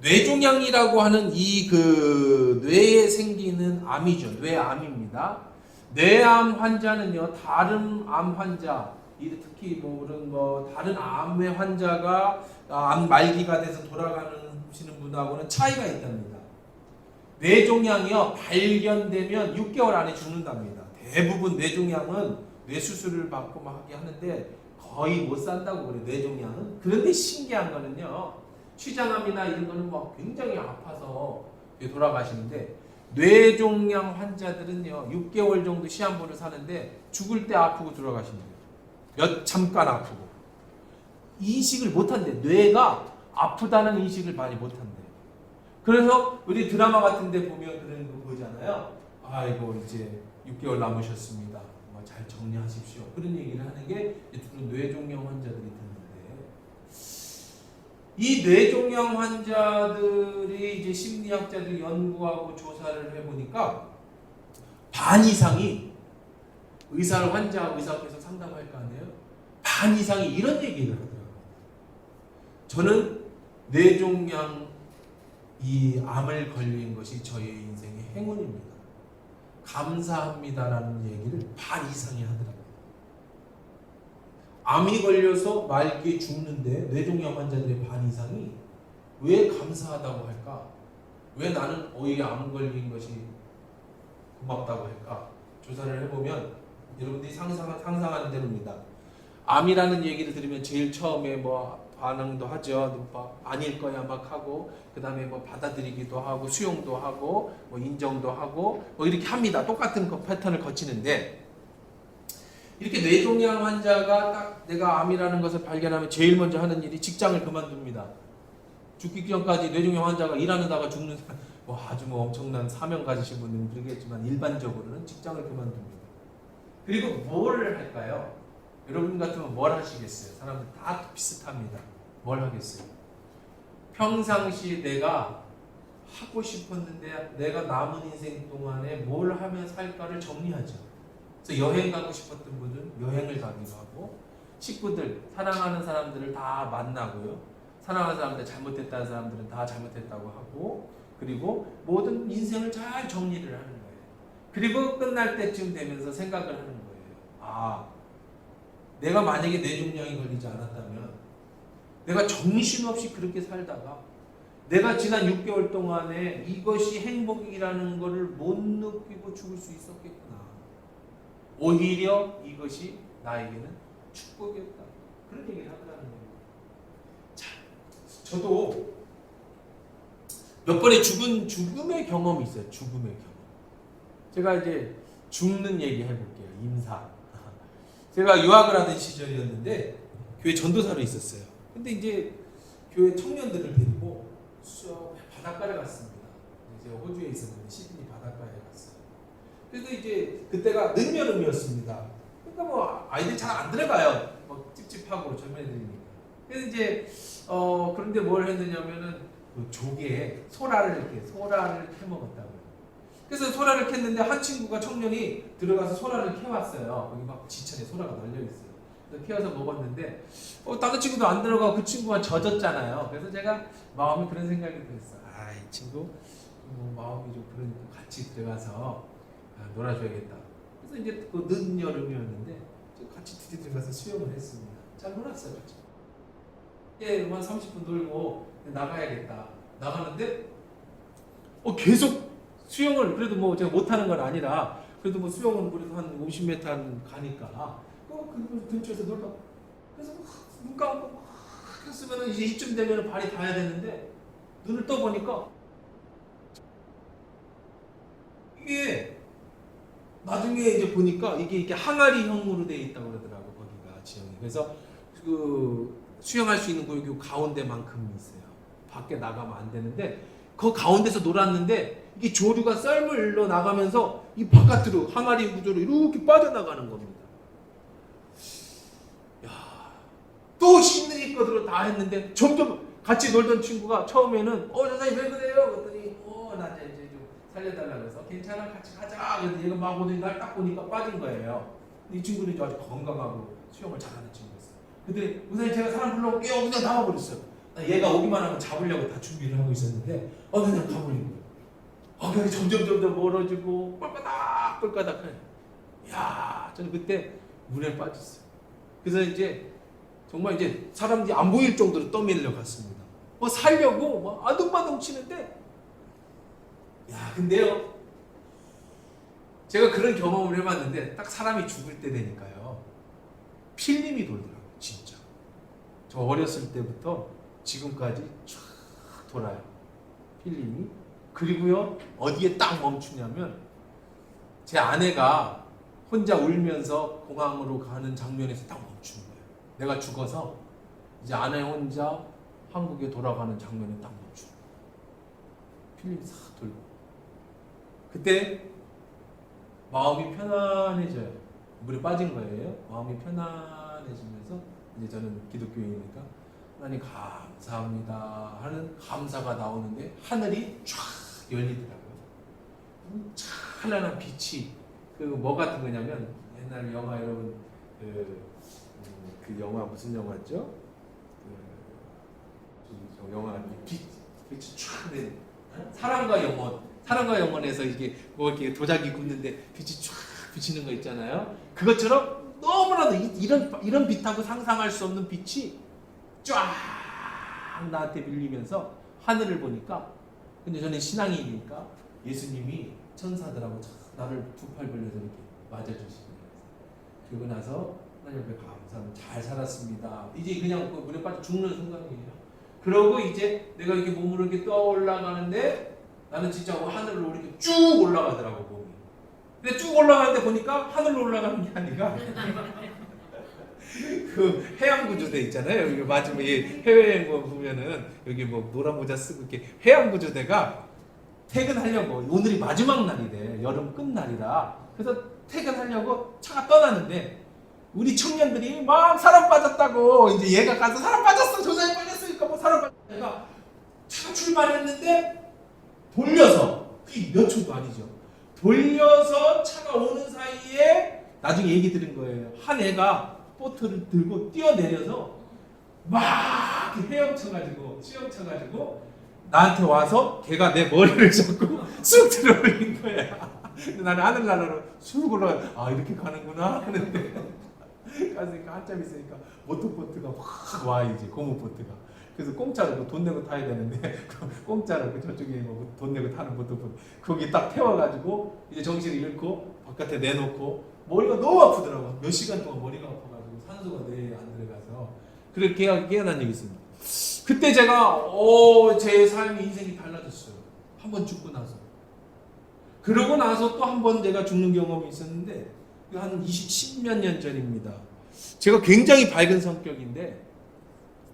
뇌종양이라고 하는 이 그 뇌에 생기는 암이죠. 뇌암입니다. 뇌암 환자는요, 다른 암 환자, 특히 뭐 그런 뭐 다른 암의 환자가 암 말기가 돼서 돌아가시는 분하고는 차이가 있답니다. 뇌종양이요, 발견되면 6개월 안에 죽는답니다. 대부분 뇌종양은 뇌수술을 받고 막 하게 하는데 거의 못 산다고 그래요, 뇌종양은. 그런데 신기한 거는요, 췌장암이나 이런 거는 뭐 굉장히 아파서 돌아가시는데, 뇌종양 환자들은요 6개월 정도 시한부를 사는데 죽을 때 아프고 돌아가십니다. 잠깐 아프고 인식을 못한대. 뇌가 아프다는 인식을 많이 못한대. 그래서 우리 드라마 같은 데 보면 그런 거 보잖아요. 아이고 이제 6개월 남으셨습니다. 뭐 잘 정리하십시오. 그런 얘기를 하는 게 주로 뇌종양 환자들이 듣는데, 이 뇌종양 환자들이 이제 심리학자들이 연구하고 조사를 해보니까 반 이상이 환자 의사께서 상담할 거 아니에요? 반 이상이 이런 얘기를 하더라고요. 저는 뇌종양 이 암을 걸린 것이 저의 인생의 행운입니다. 감사합니다라는 얘기를 반 이상이 하더라고요. 암이 걸려서 말기에 죽는데 뇌종양 환자들의 반 이상이 왜 감사하다고 할까? 왜 나는 오히려 암 걸린 것이 고맙다고 할까? 조사를 해보면 여러분들이 상상하는 대로입니다. 암이라는 얘기를 들으면 제일 처음에 뭐 반응도 하죠. 뭐 아닐 거야 막 하고, 그 다음에 뭐 받아들이기도 하고, 수용도 하고, 뭐 인정도 하고, 뭐 이렇게 합니다. 똑같은 패턴을 거치는데, 이렇게 뇌종양 환자가 딱 내가 암이라는 것을 발견하면 제일 먼저 하는 일이 직장을 그만둡니다. 죽기 전까지 뇌종양 환자가 일하다가 죽는 사람, 뭐 아주 뭐 엄청난 사명 가지신 분들은 그러겠지만 일반적으로는 직장을 그만둡니다. 그리고 뭘 할까요? 여러분 같으면 뭘 하시겠어요? 사람들 다 비슷합니다. 뭘 하겠어요? 평상시 내가 하고 싶었는데 내가 남은 인생 동안에 뭘 하면 살까를 정리하죠. 그래서 여행 가고 싶었던 분들은 여행을 가기도 하고, 친구들, 사랑하는 사람들을 다 만나고요. 사랑하는 사람들, 잘못했다는 사람들은 다 잘못했다고 하고, 그리고 모든 인생을 잘 정리를 하는 거예요. 그리고 끝날 때쯤 되면서 생각을 하는 거예요. 아, 내가 만약에 뇌종양이 걸리지 않았다면 내가 정신없이 그렇게 살다가 내가 지난 6개월 동안에 이것이 행복이라는 것을 못 느끼고 죽을 수 있었겠구나. 오히려 이것이 나에게는 축복이었다. 그런 얘기를 하더라는 거예요. 자, 저도 몇 번의 죽음의 경험이 있어요. 죽음의 경험. 제가 이제 죽는 얘기 해볼게요. 임사. 제가 유학을 하던 시절이었는데 교회 전도사로 있었어요. 근데 이제 교회 청년들을 데리고 바닷가를 갔습니다. 제가 호주에 있었는데 시드니 바닷가에 갔어요. 그래서 이제 그때가 늦여름이었습니다. 그러니까 뭐 아이들이 잘 안 들어가요. 뭐 찝찝하고 젊은 애들이니까. 그래서 이제 그런데 뭘 했느냐면은 그 조개에 소라를 캐먹었다고요. 그래서 소라를 캤는데 한 친구가 청년이 들어가서 소라를 캐왔어요. 거기 막 지천에 소라가 널려있어요. 그래서 캐와서 먹었는데 다른 친구도 안 들어가고 그 친구가 젖었잖아요. 그래서 제가 마음이 그런 생각이 들었어요. 아, 이 친구 마음이 좀 그런, 같이 들어가서 놀아줘야겠다. 그래서 이제 그 늦여름이었는데 같이 둘이 들어가서 수영을 했습니다. 잘 놀았어요. 같이. 예, 한 30분 놀고 나가야겠다. 나가는데 계속 수영을, 그래도 뭐 제가 못하는 건 아니라 그래도 뭐 수영은 그래도 한 50m 가니까 그 근처에서 놀다, 그래서 눈 감고 했으면 이제 이쯤 되면 발이 닿아야 되는데 눈을 떠 보니까 이게 나중에 이제 보니까 이게 항아리형으로 되어 있다고 그러더라고. 거기가 지형이. 그래서 그 수영할 수 있는 그 가운데만큼 있어요. 밖에 나가면 안 되는데 그 가운데서 놀았는데 이게 조류가 썰물로 나가면서 이 바깥으로 항아리 구조로 이렇게 빠져나가는 겁니다. 야, 또 있는 것으로 다 했는데 점점 같이 놀던 친구가 처음에는 선생님 왜 그래요? 그랬더니 나 이제 좀 살려달라고 해서 괜찮아 같이 가자. 그래서 얘가 막 오더니 날 딱 보니까 빠진 거예요. 이 친구는 아주 건강하고 수영을 잘하는 친구였어요. 근데 선생님 제가 사람 불러올게요. 그냥 나와버렸어요. 얘가 오기만 하면 잡으려고 다 준비를 하고 있었는데 그냥 가버린 거예요. 그게 점점 멀어지고 꼴까닥 해요. 이야, 저는 그때 물에 빠졌어요. 그래서 이제 정말 이제 사람들이 안 보일 정도로 떠밀려 갔습니다. 살려고 아둥바둥 치는데, 야, 근데요, 제가 그런 경험을 해봤는데 딱 사람이 죽을 때 되니까요 필름이 돌더라고요. 진짜 저 어렸을 때부터 지금까지 쫙 돌아요, 필름이. 그리고요, 어디에 딱 멈추냐면 제 아내가 혼자 울면서 공항으로 가는 장면에서 딱 멈추는 거예요. 내가 죽어서 이제 아내 혼자 한국에 돌아가는 장면에 딱 멈추는 거예요. 필름이 싹 돌고. 그때 마음이 편안해져요. 물에 빠진 거예요. 마음이 편안해지면서 이제 저는 기독교인이니까 하나님 감사합니다 하는 감사가 나오는데 하늘이 쫙 열리더라고요. 찬란한 빛이 그 뭐 같은 거냐면 옛날 영화 여러분 그 영화 무슨 영화죠? 저 영화 빛이 쫙 내 사랑과 영혼에서 이게 뭐 이렇게 도자기 굽는데 빛이 쫙 비치는 거 있잖아요. 그것처럼 너무나도 이런 빛하고 상상할 수 없는 빛이 쫙 나한테 밀리면서 하늘을 보니까 근데 저는 신앙인이니까 예수님이 천사들하고 나를 두 팔 벌려서 이렇게 맞아주시는 거예요. 그러고 나서 하나님 앞에 감사합니다. 잘 살았습니다. 이제 그냥 그 물에 빠져 죽는 순간이에요. 그러고 이제 내가 이렇게 몸으로 이렇게 떠 올라가는데 나는 진짜 하늘로 이렇게 쭉 올라가더라고 몸이. 근데 쭉 올라가는데 보니까 하늘로 올라가는 게 아니라 그 해양구조대 있잖아요. 여기 마지막에 해외여행 보면은 여기 뭐 노란 모자 쓰고 이렇게 해양구조대가 퇴근하려고 오늘이 마지막 날이래. 여름 끝날이라. 그래서 퇴근하려고 차가 떠나는데 우리 청년들이 막 사람 빠졌다고 이제 얘가 가서 사람 빠졌어 조상이 빠졌으니까 뭐 사람 빠졌으니까 차가 출발했는데 돌려서 그게 몇 초도 아니죠. 돌려서 차가 오는 사이에 나중에 얘기 들은 거예요. 한 애가 보트를 들고 뛰어내려서 막 헤엄쳐가지고 수영쳐가지고 나한테 와서 걔가 내 머리를 잡고 쑥 들어올린 거야. 근데 나는 하늘나라로 쑥 올라가 이렇게 가는구나 하는데 가니까 한참 있으니까 모터보트가 확 와 이제 고무보트가. 그래서 공짜로 돈 내고 타야 되는데 공짜로 저쪽에 돈 내고 타는 모터보트 거기 딱 태워가지고 이제 정신을 잃고 바깥에 내놓고 머리가 너무 아프더라고. 몇 시간 동안 머리가 아파가지고 산소가 뇌에 안 들어가서 그렇게 깨어난 적이 있습니다. 그때 제가 제 삶의 인생이 달라졌어요. 한 번 죽고 나서. 그러고 나서 또 한 번 제가 죽는 경험이 있었는데 한 10몇 년 전입니다. 제가 굉장히 밝은 성격인데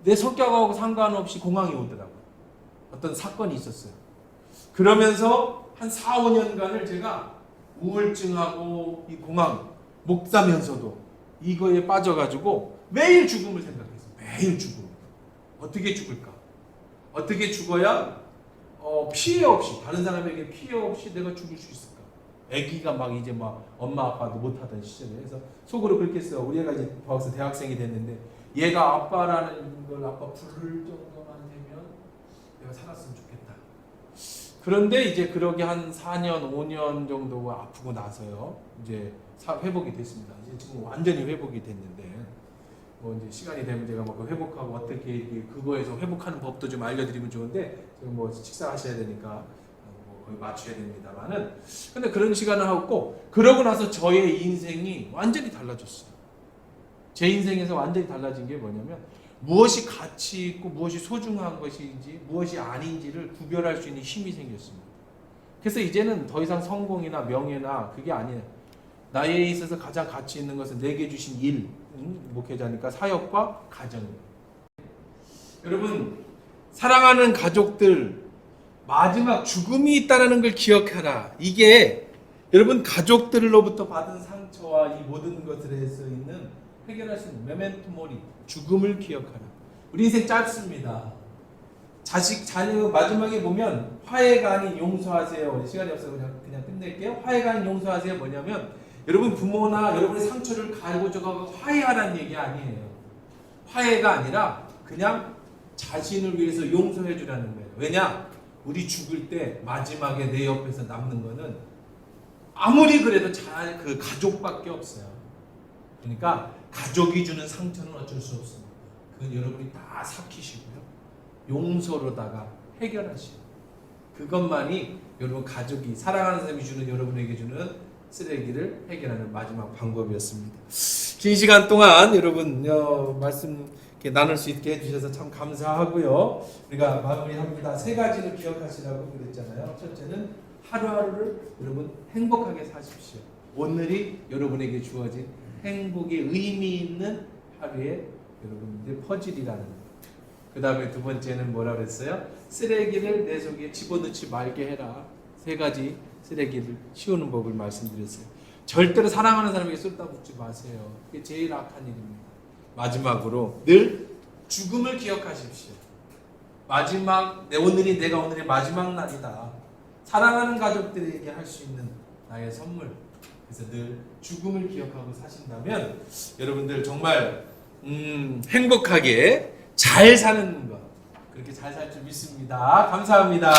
내 성격하고 상관없이 공황이 오더라고요. 어떤 사건이 있었어요. 그러면서 한 4, 5년간을 제가 우울증하고 이 공황, 목사면서도 이거에 빠져가지고 매일 죽음을 생각했어요. 매일 죽음. 어떻게 죽을까? 어떻게 죽어야 피해 없이 다른 사람에게 피해 없이 내가 죽을 수 있을까? 아기가 막 이제 막 엄마 아빠도 못하던 시절에 해서 속으로 그렇게 했어요. 우리 애가 이제 벌써 대학생이 됐는데 얘가 아빠라는 걸 아빠 부를 정도만 되면 내가 살았으면 좋겠다. 그런데 이제 그러게 한 4년, 5년 정도 아프고 나서요. 이제 회복이 됐습니다. 이제 지금 완전히 회복이 됐는데 뭐 이제 시간이 되면 제가 뭐 회복하고 어떻게 그거에서 회복하는 법도 좀 알려드리면 좋은데 지금 뭐 식사하셔야 되니까 뭐 거의 맞춰야 됩니다만은 근데 그런 시간을 하고 그러고 나서 저의 인생이 완전히 달라졌어요. 제 인생에서 완전히 달라진 게 뭐냐면 무엇이 가치 있고 무엇이 소중한 것인지 무엇이 아닌지를 구별할 수 있는 힘이 생겼습니다. 그래서 이제는 더 이상 성공이나 명예나 그게 아니에요. 나에 있어서 가장 가치 있는 것은 내게 주신 일, 목회자니까 사역과 가정이에요. 여러분 사랑하는 가족들 마지막 죽음이 있다는 걸 기억하라. 이게 여러분 가족들로부터 받은 상처와 이 모든 것들에서 있는 해결할 수 있는 메멘토 모리, 죽음을 기억하라. 우리 인생 짧습니다. 자식, 자녀 마지막에 보면 화해가 아닌 용서하세요. 시간이 없어서 그냥 끝낼게요. 화해가 아닌 용서하세요. 뭐냐면 여러분 부모나 여러분의 상처를 가지고 화해하라는 얘기 아니에요. 화해가 아니라 그냥 자신을 위해서 용서해 주라는 거예요. 왜냐? 우리 죽을 때 마지막에 내 옆에서 남는 거는 아무리 그래도 잘 그 가족밖에 없어요. 그러니까 가족이 주는 상처는 어쩔 수 없습니다. 그건 여러분이 다 삭히시고요. 용서로다가 해결하시고 그것만이 여러분 가족이 사랑하는 사람이 주는 여러분에게 주는 쓰레기를 해결하는 마지막 방법이었습니다. 긴 시간 동안 여러분 말씀 이렇게 나눌 수 있게 해주셔서 참 감사하고요. 우리가 마무리합니다. 3가지를 기억하시라고 그랬잖아요. 첫째는 하루하루를 여러분 행복하게 사십시오. 오늘이 여러분에게 주어진 행복의 의미 있는 하루에 여러분들 퍼즐이라는 거. 그 다음에 2번째는 뭐라 그랬어요? 쓰레기를 내 속에 집어넣지 말게 해라. 3가지 쓰레기를 치우는 법을 말씀드렸어요. 절대로 사랑하는 사람에게 쏟아붓지 마세요. 그게 제일 악한 일입니다. 마지막으로 늘 죽음을 기억하십시오. 오늘이 내가 오늘의 마지막 날이다. 사랑하는 가족들에게 할 수 있는 나의 선물. 그래서 늘 죽음을 기억하고 사신다면 여러분들 정말 행복하게 잘 사는 것, 그렇게 잘 살 줄 믿습니다. 감사합니다.